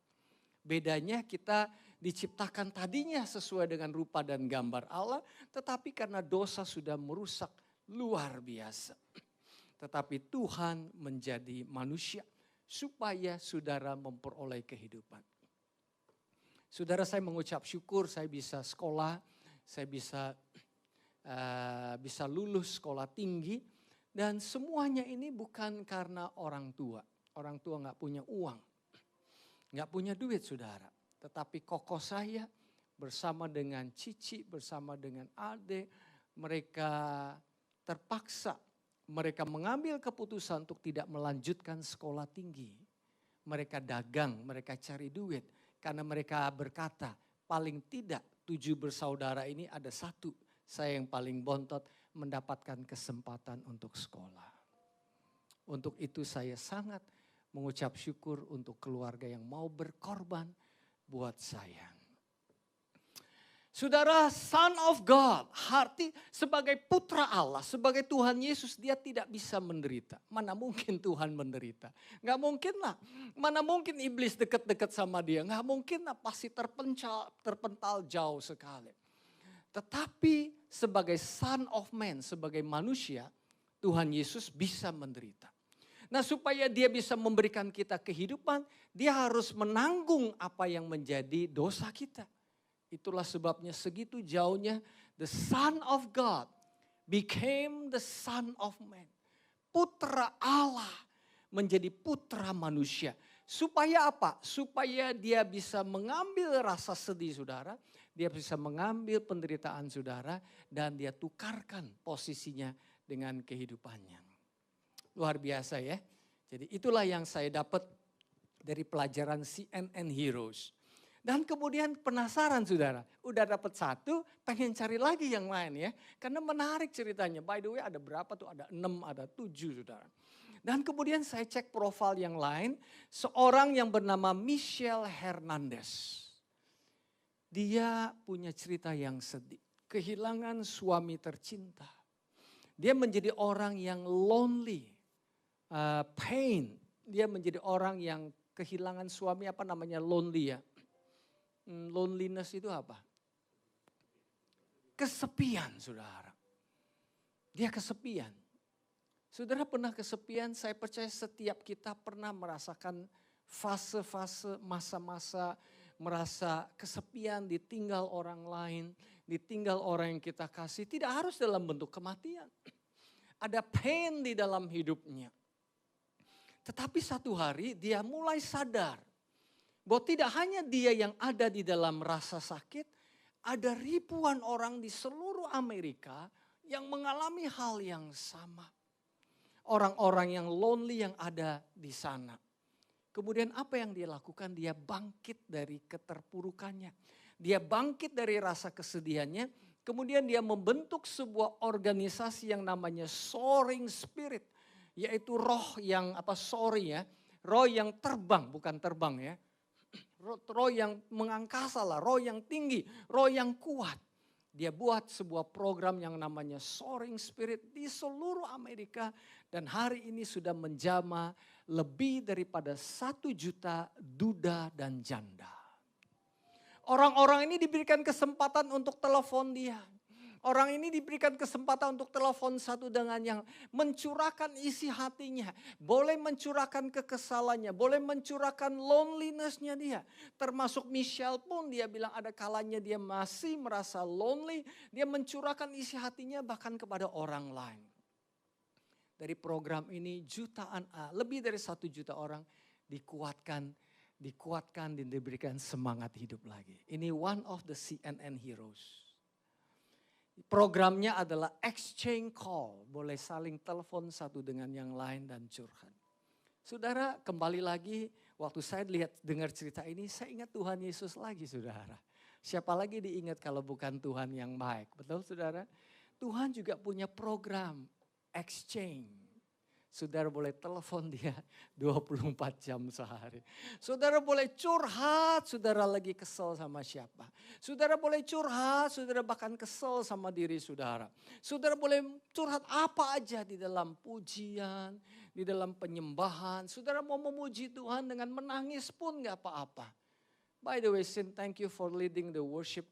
Bedanya kita diciptakan tadinya sesuai dengan rupa dan gambar Allah, tetapi karena dosa sudah merusak luar biasa. Tetapi Tuhan menjadi manusia supaya saudara memperoleh kehidupan. Saudara, saya mengucap syukur saya bisa sekolah, saya bisa lulus sekolah tinggi. Dan semuanya ini bukan karena orang tua. Orang tua gak punya uang, gak punya duit saudara. Tetapi kokoh saya bersama dengan Cici, bersama dengan adik, mereka terpaksa. Mereka mengambil keputusan untuk tidak melanjutkan sekolah tinggi. Mereka dagang, mereka cari duit. Karena mereka berkata, paling tidak 7 bersaudara ini ada 1. Saya yang paling bontot mendapatkan kesempatan untuk sekolah. Untuk itu saya sangat mengucap syukur untuk keluarga yang mau berkorban buat saya. Saudara, Son of God, arti sebagai putra Allah, sebagai Tuhan Yesus, dia tidak bisa menderita. Mana mungkin Tuhan menderita? Gak mungkin lah. Mana mungkin iblis dekat-dekat sama dia? Gak mungkin lah, pasti terpental jauh sekali. Tetapi sebagai Son of Man, sebagai manusia, Tuhan Yesus bisa menderita. Nah, supaya dia bisa memberikan kita kehidupan, dia harus menanggung apa yang menjadi dosa kita. Itulah sebabnya segitu jauhnya the Son of God became the Son of Man. Putra Allah menjadi putra manusia. Supaya apa? Supaya dia bisa mengambil rasa sedih saudara. Dia bisa mengambil penderitaan saudara. Dan dia tukarkan posisinya dengan kehidupannya. Luar biasa ya. Jadi itulah yang saya dapat dari pelajaran CNN Heroes. Dan kemudian penasaran saudara, udah dapat 1, pengen cari lagi yang lain ya. Karena menarik ceritanya, by the way ada berapa tuh, ada 6, ada 7 saudara. Dan kemudian saya cek profil yang lain, seorang yang bernama Michelle Hernandez. Dia punya cerita yang sedih, kehilangan suami tercinta. Dia menjadi orang yang lonely, pain. Dia menjadi orang yang kehilangan suami, apa namanya lonely ya. Loneliness itu apa? Kesepian saudara. Dia kesepian. Saudara pernah kesepian, saya percaya setiap kita pernah merasakan fase-fase, masa-masa merasa kesepian, ditinggal orang lain, ditinggal orang yang kita kasih. Tidak harus dalam bentuk kematian. Ada pain di dalam hidupnya. Tetapi satu hari dia mulai sadar bahwa tidak hanya dia yang ada di dalam rasa sakit, ada ribuan orang di seluruh Amerika yang mengalami hal yang sama. Orang-orang yang lonely yang ada di sana. Kemudian apa yang dia lakukan? Dia bangkit dari keterpurukannya. Dia bangkit dari rasa kesedihannya. Kemudian dia membentuk sebuah organisasi yang namanya Soaring Spirit. yaitu roh yang roh yang terbang, bukan terbang ya. Roh yang mengangkasa lah, roh yang tinggi, roh yang kuat. Dia buat sebuah program yang namanya Soaring Spirit di seluruh Amerika. Dan hari ini sudah menjamah lebih daripada 1 juta duda dan janda. Orang-orang ini diberikan kesempatan untuk telepon dia. Orang ini diberikan kesempatan untuk telepon satu dengan yang mencurahkan isi hatinya. Boleh mencurahkan kekesalannya, boleh mencurahkan loneliness-nya dia. Termasuk Michelle pun dia bilang ada kalanya dia masih merasa lonely. Dia mencurahkan isi hatinya bahkan kepada orang lain. Dari program ini lebih dari 1 juta orang dikuatkan dan diberikan semangat hidup lagi. Ini one of the CNN heroes. Programnya adalah exchange call, boleh saling telepon satu dengan yang lain dan curhat. Saudara, kembali lagi waktu saya dengar cerita ini, saya ingat Tuhan Yesus lagi, saudara. Siapa lagi diingat kalau bukan Tuhan yang baik, betul saudara? Tuhan juga punya program exchange. Saudara boleh telepon dia 24 jam sehari. Saudara boleh curhat, saudara lagi kesel sama siapa. Saudara boleh curhat, saudara bahkan kesel sama diri saudara. Saudara boleh curhat apa aja di dalam pujian, di dalam penyembahan. Saudara mau memuji Tuhan dengan menangis pun gak apa-apa. By the way, Sin, thank you for leading the worship.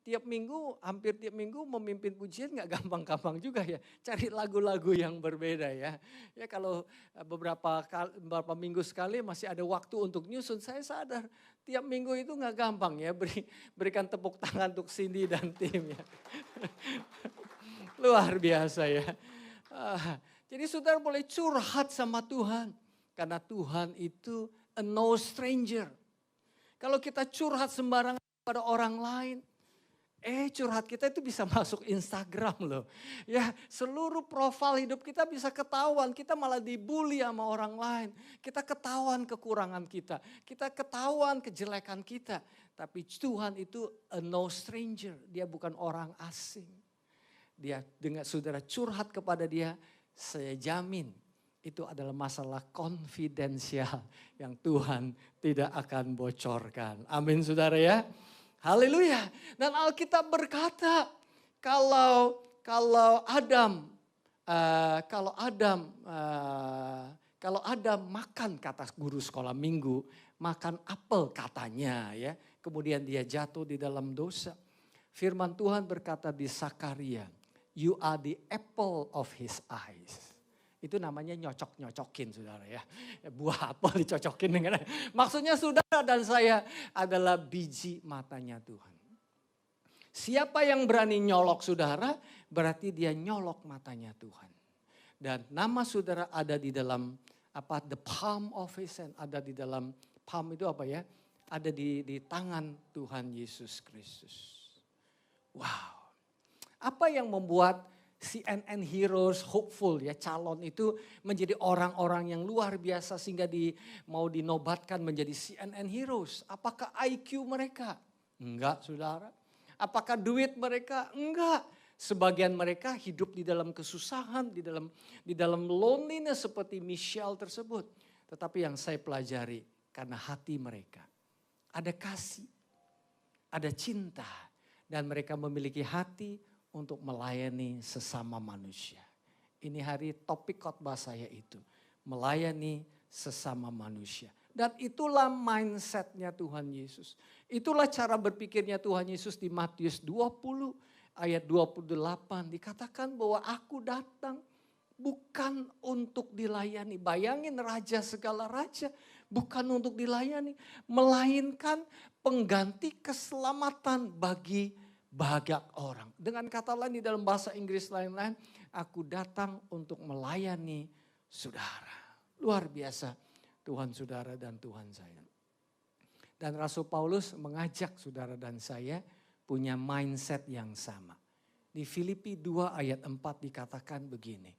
Hampir tiap minggu memimpin pujian gak gampang-gampang juga ya. Cari lagu-lagu yang berbeda ya. Ya kalau beberapa minggu sekali masih ada waktu untuk nyusun. Saya sadar tiap minggu itu gak gampang ya. Berikan tepuk tangan untuk Cindy dan tim ya. Luar biasa ya. Jadi saudara boleh curhat sama Tuhan. Karena Tuhan itu a no stranger. Kalau kita curhat sembarangan pada orang lain. Curhat kita itu bisa masuk Instagram loh. Ya, seluruh profil hidup kita bisa ketahuan. Kita malah dibully sama orang lain. Kita ketahuan kekurangan kita. Kita ketahuan kejelekan kita. Tapi Tuhan itu a no stranger. Dia bukan orang asing. Dia dengan saudara curhat kepada dia, saya jamin itu adalah masalah konfidensial yang Tuhan tidak akan bocorkan. Amin saudara ya. Haleluya. Dan Alkitab berkata kalau Adam makan, kata guru sekolah minggu, makan apel katanya ya. Kemudian dia jatuh di dalam dosa. Firman Tuhan berkata di Sakaria, you are the apple of his eyes. Itu namanya nyocok-nyocokin saudara ya. Buah apel dicocokin dengan. Maksudnya saudara dan saya adalah biji matanya Tuhan. Siapa yang berani nyolok saudara, berarti dia nyolok matanya Tuhan. Dan nama saudara ada di dalam the palm of his hand. Ada di dalam palm itu apa ya? Ada di tangan Tuhan Yesus Kristus. Wow. Apa yang membuat CNN Heroes hopeful ya, calon itu menjadi orang-orang yang luar biasa sehingga mau dinobatkan menjadi CNN Heroes? Apakah IQ mereka? Enggak saudara. Apakah duit mereka? Enggak. Sebagian mereka hidup di dalam kesusahan, di dalam loneliness seperti Michelle tersebut. Tetapi yang saya pelajari karena hati mereka ada kasih, ada cinta, dan mereka memiliki hati untuk melayani sesama manusia. Ini hari topik khotbah saya itu. Melayani sesama manusia. Dan itulah mindsetnya Tuhan Yesus. Itulah cara berpikirnya Tuhan Yesus di Matius 20 ayat 28. Dikatakan bahwa aku datang bukan untuk dilayani. Bayangin raja segala raja. Bukan untuk dilayani. Melainkan pengganti keselamatan bagi banyak orang. Dengan kata lain di dalam bahasa Inggris lain-lain, aku datang untuk melayani saudara. Luar biasa Tuhan saudara dan Tuhan saya. Dan Rasul Paulus mengajak saudara dan saya punya mindset yang sama. Di Filipi 2 ayat 4 dikatakan begini.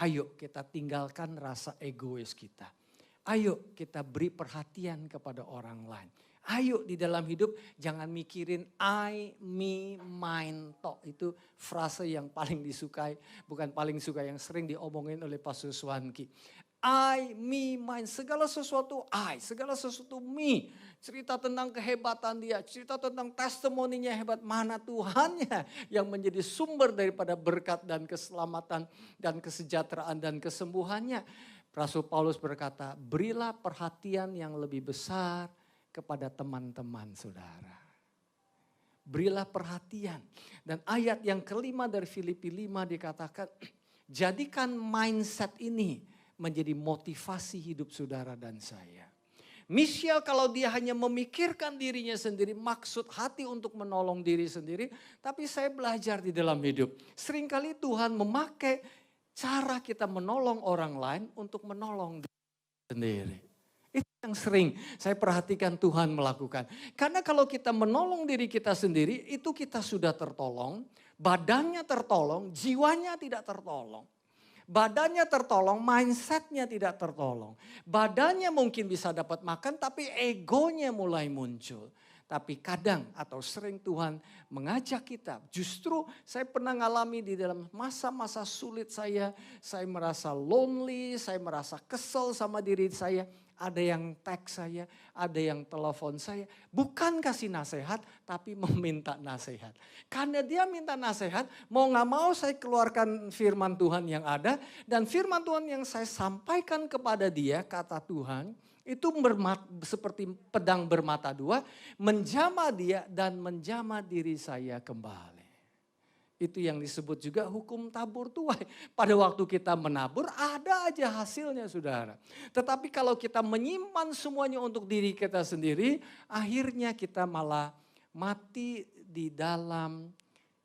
Ayo kita tinggalkan rasa egois kita. Ayo kita beri perhatian kepada orang lain. Ayo di dalam hidup jangan mikirin I, me, mine, tok. Itu frase yang paling disukai, bukan paling suka, yang sering diomongin oleh Pastor Swanki. I, me, mine, segala sesuatu I, segala sesuatu me. Cerita tentang kehebatan dia, cerita tentang testimoninya hebat. Mana Tuhannya yang menjadi sumber daripada berkat dan keselamatan dan kesejahteraan dan kesembuhannya. Rasul Paulus berkata, berilah perhatian yang lebih besar kepada teman-teman saudara. Berilah perhatian. Dan ayat yang kelima dari Filipi 5 dikatakan, jadikan mindset ini menjadi motivasi hidup saudara dan saya. Misal kalau dia hanya memikirkan dirinya sendiri, maksud hati untuk menolong diri sendiri. Tapi saya belajar di dalam hidup. Seringkali Tuhan memakai cara kita menolong orang lain untuk menolong diri sendiri. Itu yang sering saya perhatikan Tuhan melakukan. Karena kalau kita menolong diri kita sendiri, itu kita sudah tertolong. Badannya tertolong, jiwanya tidak tertolong. Badannya tertolong, mindsetnya tidak tertolong. Badannya mungkin bisa dapat makan, tapi egonya mulai muncul. Tapi kadang atau sering Tuhan mengajak kita. Justru saya pernah ngalami di dalam masa-masa sulit saya merasa lonely, saya merasa kesel sama diri saya. Ada yang tag saya, ada yang telepon saya. Bukan kasih nasihat, tapi meminta nasihat. Karena dia minta nasihat, mau gak mau saya keluarkan firman Tuhan yang ada. Dan firman Tuhan yang saya sampaikan kepada dia, kata Tuhan, itu seperti pedang bermata dua, menjamah dia dan menjamah diri saya kembali. Itu yang disebut juga hukum tabur tuai. Pada waktu kita menabur ada aja hasilnya saudara. Tetapi kalau kita menyimpan semuanya untuk diri kita sendiri, akhirnya kita malah mati di dalam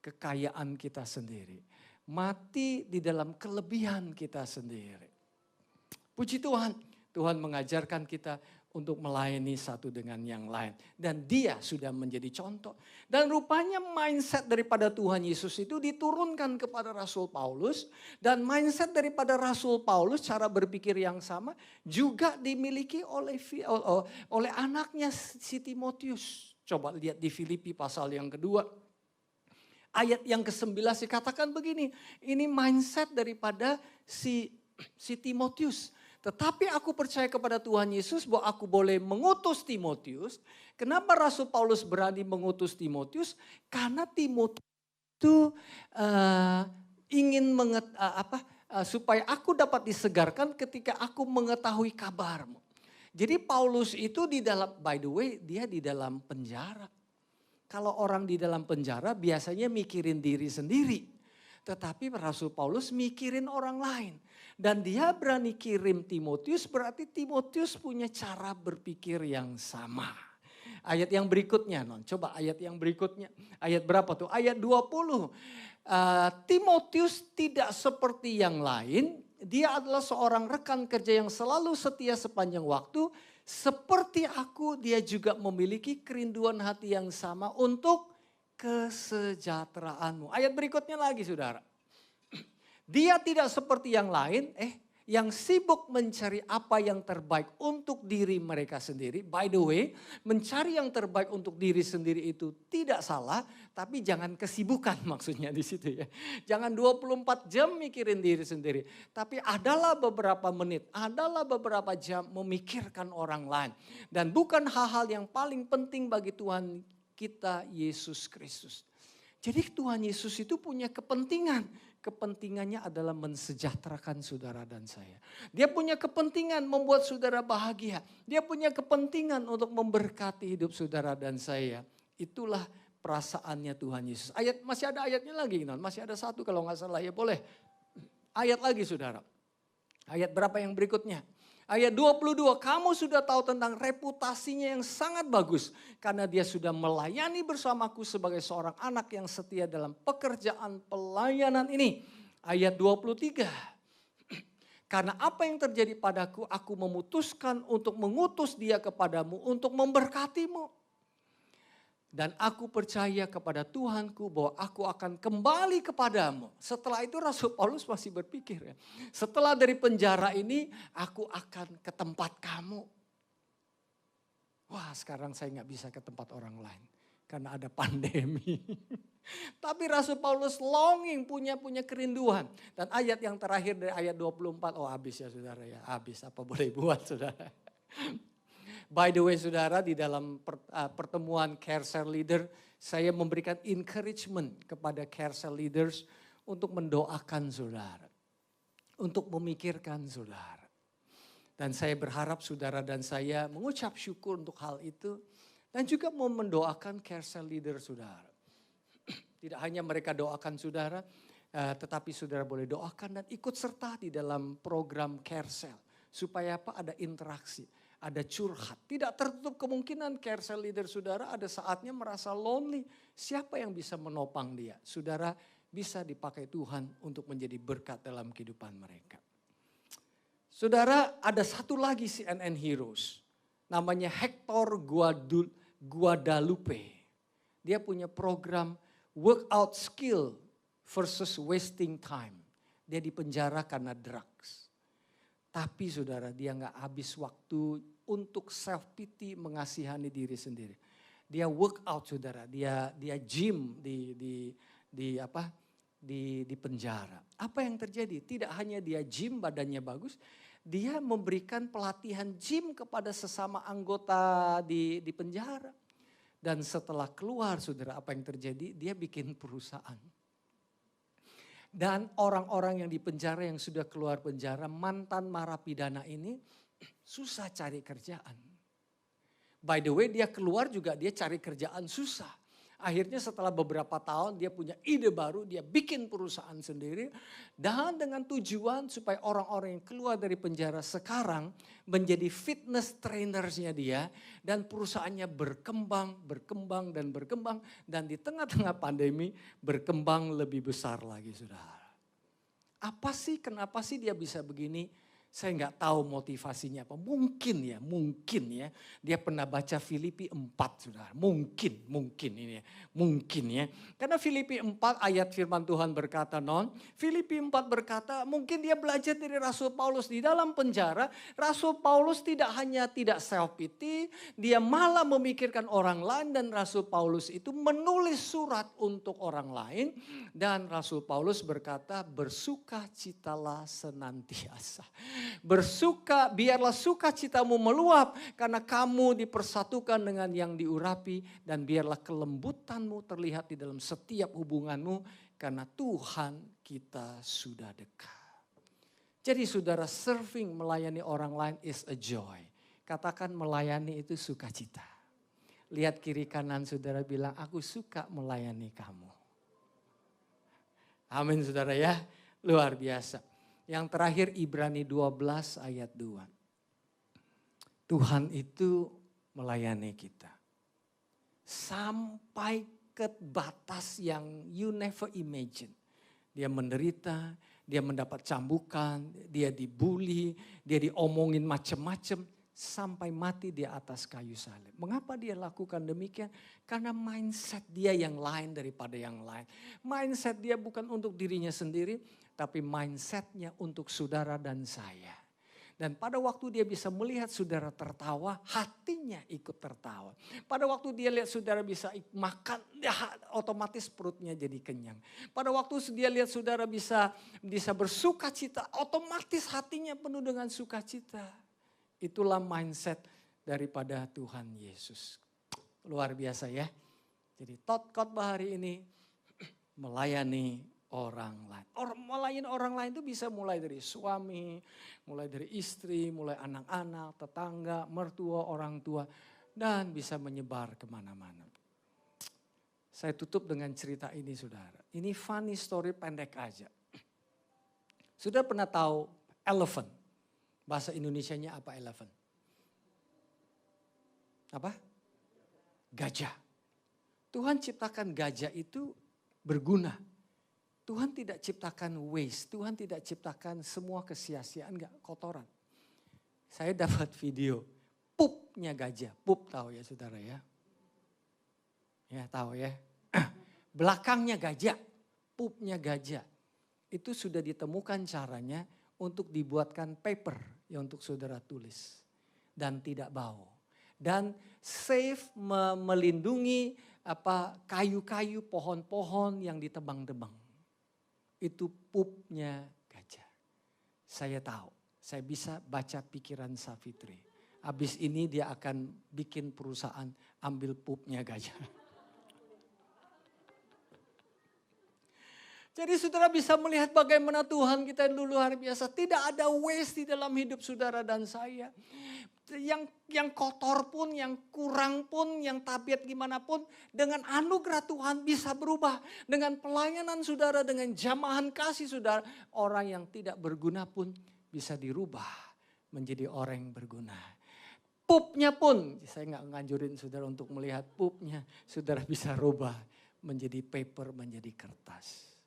kekayaan kita sendiri. Mati di dalam kelebihan kita sendiri. Puji Tuhan, Tuhan mengajarkan kita untuk melayani satu dengan yang lain. Dan dia sudah menjadi contoh. Dan rupanya mindset daripada Tuhan Yesus itu diturunkan kepada Rasul Paulus. Dan mindset daripada Rasul Paulus, cara berpikir yang sama, juga dimiliki oleh anaknya si Timotius. Coba lihat di Filipi pasal yang kedua. Ayat yang ke-11 dikatakan begini. Ini mindset daripada si Timotius. Tetapi aku percaya kepada Tuhan Yesus bahwa aku boleh mengutus Timotius. Kenapa Rasul Paulus berani mengutus Timotius? Karena Timotius itu ingin supaya aku dapat disegarkan ketika aku mengetahui kabarmu. Jadi Paulus itu di dalam, by the way, dia di dalam penjara. Kalau orang di dalam penjara biasanya mikirin diri sendiri. Tetapi Rasul Paulus mikirin orang lain. Dan dia berani kirim Timotius, berarti Timotius punya cara berpikir yang sama. Ayat yang berikutnya, coba ayat yang berikutnya. Ayat berapa tuh? Ayat 20. Timotius tidak seperti yang lain. Dia adalah seorang rekan kerja yang selalu setia sepanjang waktu. Seperti aku, dia juga memiliki kerinduan hati yang sama untuk kesejahteraanmu. Ayat berikutnya lagi saudara. Dia tidak seperti yang lain, yang sibuk mencari apa yang terbaik untuk diri mereka sendiri. By the way, mencari yang terbaik untuk diri sendiri itu tidak salah, tapi jangan kesibukan maksudnya di situ ya. Jangan 24 jam mikirin diri sendiri, tapi adalah beberapa menit, adalah beberapa jam memikirkan orang lain. Dan bukan hal-hal yang paling penting bagi Tuhan kita, Yesus Kristus. Jadi Tuhan Yesus itu punya kepentingan. Kepentingannya adalah mensejahterakan saudara dan saya. Dia punya kepentingan membuat saudara bahagia. Dia punya kepentingan untuk memberkati hidup saudara dan saya. Itulah perasaannya Tuhan Yesus. Masih ada ayatnya lagi, masih ada satu kalau nggak salah ya boleh. Ayat lagi saudara. Ayat berapa yang berikutnya? Ayat 22, kamu sudah tahu tentang reputasinya yang sangat bagus. Karena dia sudah melayani bersamaku sebagai seorang anak yang setia dalam pekerjaan pelayanan ini. Ayat 23, karena apa yang terjadi padaku, aku memutuskan untuk mengutus dia kepadamu untuk memberkatimu. Dan aku percaya kepada Tuhanku bahwa aku akan kembali kepadamu. Setelah itu Rasul Paulus masih berpikir ya. Setelah dari penjara ini aku akan ke tempat kamu. Wah sekarang saya nggak bisa ke tempat orang lain karena ada pandemi. Tapi Rasul Paulus longing, punya kerinduan. Dan ayat yang terakhir dari ayat 24, oh habis ya saudara ya, habis apa boleh buat saudara. By the way saudara, di dalam pertemuan Care Cell Leader, saya memberikan encouragement kepada Care Cell Leaders untuk mendoakan saudara. Untuk memikirkan saudara. Dan saya berharap saudara dan saya mengucap syukur untuk hal itu. Dan juga mau mendoakan Care Cell Leader saudara. Tidak hanya mereka doakan saudara, tetapi saudara boleh doakan dan ikut serta di dalam program Care Cell. Supaya apa? Ada interaksi. Ada curhat. Tidak tertutup kemungkinan Care Cell Leader saudara ada saatnya merasa lonely. Siapa yang bisa menopang dia? Saudara bisa dipakai Tuhan untuk menjadi berkat dalam kehidupan mereka. Saudara ada satu lagi CNN Heroes. Namanya Hector Guadalupe. Dia punya program workout skill versus wasting time. Dia dipenjara karena drugs. Tapi saudara dia gak habis waktu untuk self pity, mengasihani diri sendiri. Dia workout saudara, dia gym di penjara. Apa yang terjadi? Tidak hanya dia gym badannya bagus, dia memberikan pelatihan gym kepada sesama anggota di penjara. Dan setelah keluar saudara apa yang terjadi? Dia bikin perusahaan. Dan orang-orang yang di penjara yang sudah keluar penjara, mantan narapidana ini susah cari kerjaan. By the way dia keluar juga dia cari kerjaan susah. Akhirnya setelah beberapa tahun dia punya ide baru, dia bikin perusahaan sendiri. Dan dengan tujuan supaya orang-orang yang keluar dari penjara sekarang menjadi fitness trainersnya dia. Dan perusahaannya berkembang. Dan di tengah-tengah pandemi berkembang lebih besar lagi saudara. Kenapa sih dia bisa begini? Saya nggak tahu motivasinya apa. Mungkin ya. Dia pernah baca Filipi 4 saudara. Mungkin ini ya. Mungkin ya. Karena Filipi 4 ayat firman Tuhan berkata Filipi 4 berkata mungkin dia belajar dari Rasul Paulus di dalam penjara. Rasul Paulus tidak hanya tidak self pity. Dia malah memikirkan orang lain. Dan Rasul Paulus itu menulis surat untuk orang lain. Dan Rasul Paulus berkata bersukacitalah senantiasa. Biarlah sukacitamu meluap karena kamu dipersatukan dengan yang diurapi dan biarlah kelembutanmu terlihat di dalam setiap hubunganmu karena Tuhan kita sudah dekat. Jadi saudara, serving melayani orang lain is a joy. Katakan melayani itu sukacita. Lihat kiri kanan saudara bilang aku suka melayani kamu. Amin saudara ya, luar biasa. Yang terakhir Ibrani 12 ayat 2. Tuhan itu melayani kita. Sampai ke batas yang you never imagine. Dia menderita, dia mendapat cambukan, dia dibully, dia diomongin macam-macam. Sampai mati di atas kayu salib. Mengapa dia lakukan demikian? Karena mindset dia yang lain daripada yang lain. Mindset dia bukan untuk dirinya sendiri, tapi mindsetnya untuk saudara dan saya. Dan pada waktu dia bisa melihat saudara tertawa, hatinya ikut tertawa. Pada waktu dia lihat saudara bisa makan, otomatis perutnya jadi kenyang. Pada waktu dia lihat saudara bisa bersukacita, otomatis hatinya penuh dengan sukacita. Itulah mindset daripada Tuhan Yesus. Luar biasa ya. Jadi khotbah hari ini melayani orang lain. Melayani orang lain itu bisa mulai dari suami, mulai dari istri, mulai anak-anak, tetangga, mertua, orang tua. Dan bisa menyebar kemana-mana. Saya tutup dengan cerita ini saudara. Ini funny story pendek aja. Sudah pernah tahu elephant? Bahasa Indonesianya apa elephant? Apa? Gajah. Tuhan ciptakan gajah itu berguna. Tuhan tidak ciptakan waste. Tuhan tidak ciptakan semua kesia-siaan, enggak kotoran. Saya dapat video pupnya gajah. Pup tahu ya saudara ya? Ya tahu ya. Belakangnya gajah, pupnya gajah. Itu sudah ditemukan caranya untuk dibuatkan paper yang untuk saudara tulis. Dan tidak bau. dan safe melindungi kayu-kayu, pohon-pohon yang ditebang-tebang. Itu pupnya gajah. Saya tahu, saya bisa baca pikiran Savitri. Habis ini dia akan bikin perusahaan ambil pupnya gajah. Jadi saudara bisa melihat bagaimana Tuhan kita luar biasa. Tidak ada waste di dalam hidup saudara dan saya. Yang kotor pun, yang kurang pun, yang tabiat gimana pun. Dengan anugerah Tuhan bisa berubah. Dengan pelayanan saudara, dengan jamahan kasih saudara. Orang yang tidak berguna pun bisa dirubah menjadi orang yang berguna. Pupnya pun, saya nggak nganjurin saudara untuk melihat pupnya. Saudara bisa rubah menjadi paper, menjadi kertas.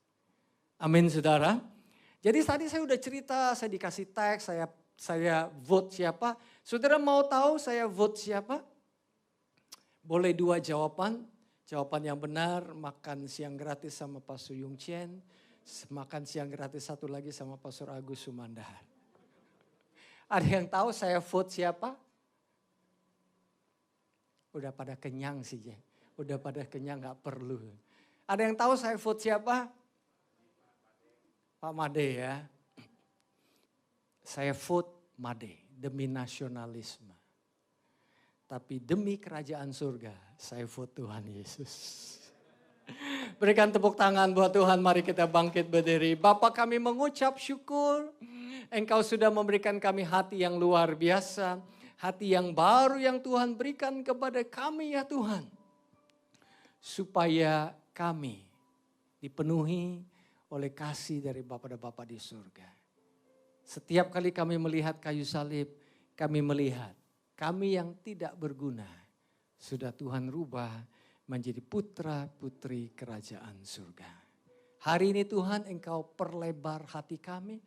Amin saudara. Jadi tadi saya udah cerita, saya dikasih teks, saya vote siapa. Saudara mau tahu saya vote siapa? Boleh 2 jawaban. Jawaban yang benar, makan siang gratis sama Pastor Yung Chien. Makan siang gratis satu lagi sama Pastor Agus Sumandahar. Ada yang tahu saya vote siapa? Udah pada kenyang sih ya. Udah pada kenyang gak perlu. Ada yang tahu saya vote siapa? Pak Made ya, saya vote Made demi nasionalisme. Tapi demi kerajaan surga, saya vote Tuhan Yesus. Berikan tepuk tangan buat Tuhan, mari kita bangkit berdiri. Bapa kami mengucap syukur, Engkau sudah memberikan kami hati yang luar biasa. Hati yang baru yang Tuhan berikan kepada kami ya Tuhan. Supaya kami dipenuhi oleh kasih dari Bapa dan Bapa di surga. Setiap kali kami melihat kayu salib, kami melihat kami yang tidak berguna. Sudah Tuhan rubah menjadi putra putri kerajaan surga. Hari ini Tuhan Engkau perlebar hati kami.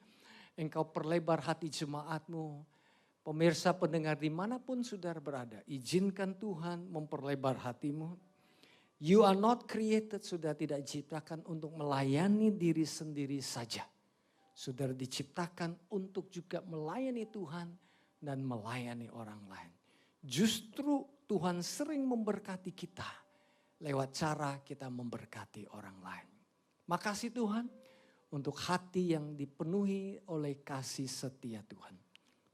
Engkau perlebar hati jemaat-Mu. Pemirsa pendengar dimanapun saudara berada, izinkan Tuhan memperlebar hatimu. You are not created, sudah tidak diciptakan untuk melayani diri sendiri saja. Sudah diciptakan untuk juga melayani Tuhan dan melayani orang lain. Justru Tuhan sering memberkati kita lewat cara kita memberkati orang lain. Makasih Tuhan untuk hati yang dipenuhi oleh kasih setia Tuhan.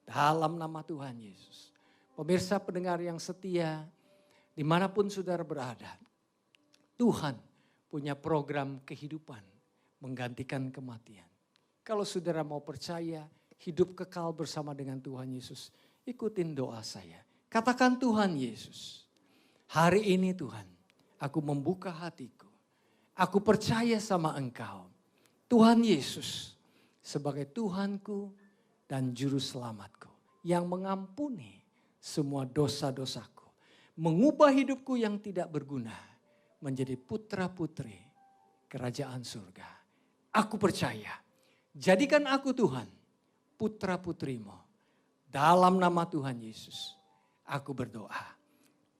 Dalam nama Tuhan Yesus. Pemirsa pendengar yang setia, dimanapun saudara berada. Tuhan punya program kehidupan menggantikan kematian. Kalau saudara mau percaya hidup kekal bersama dengan Tuhan Yesus, ikutin doa saya. Katakan Tuhan Yesus, hari ini Tuhan aku membuka hatiku. Aku percaya sama Engkau. Tuhan Yesus sebagai Tuhanku dan Juru Selamatku yang mengampuni semua dosa-dosaku. Mengubah hidupku yang tidak berguna menjadi putra-putri kerajaan surga. Aku percaya, jadikan aku Tuhan, putra-putrimu. Dalam nama Tuhan Yesus, aku berdoa.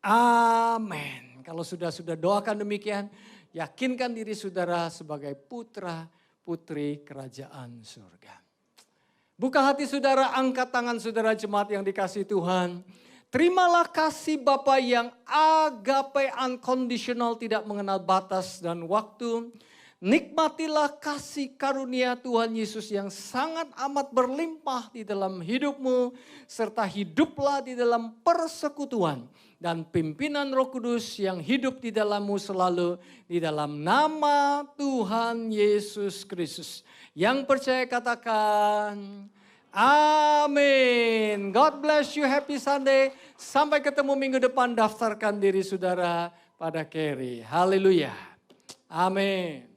Amin. Kalau sudah doakan demikian, yakinkan diri saudara sebagai putra-putri kerajaan surga. Buka hati saudara, angkat tangan saudara jemaat yang dikasihi Tuhan. Terimalah kasih Bapa yang agape unconditional, tidak mengenal batas dan waktu. Nikmatilah kasih karunia Tuhan Yesus yang sangat amat berlimpah di dalam hidupmu. Serta hiduplah di dalam persekutuan dan pimpinan Roh Kudus yang hidup di dalammu selalu. Di dalam nama Tuhan Yesus Kristus. Yang percaya katakan amin. God bless you. Happy Sunday. Sampai ketemu minggu depan. Daftarkan diri saudara pada Carry. Haleluya. Amin.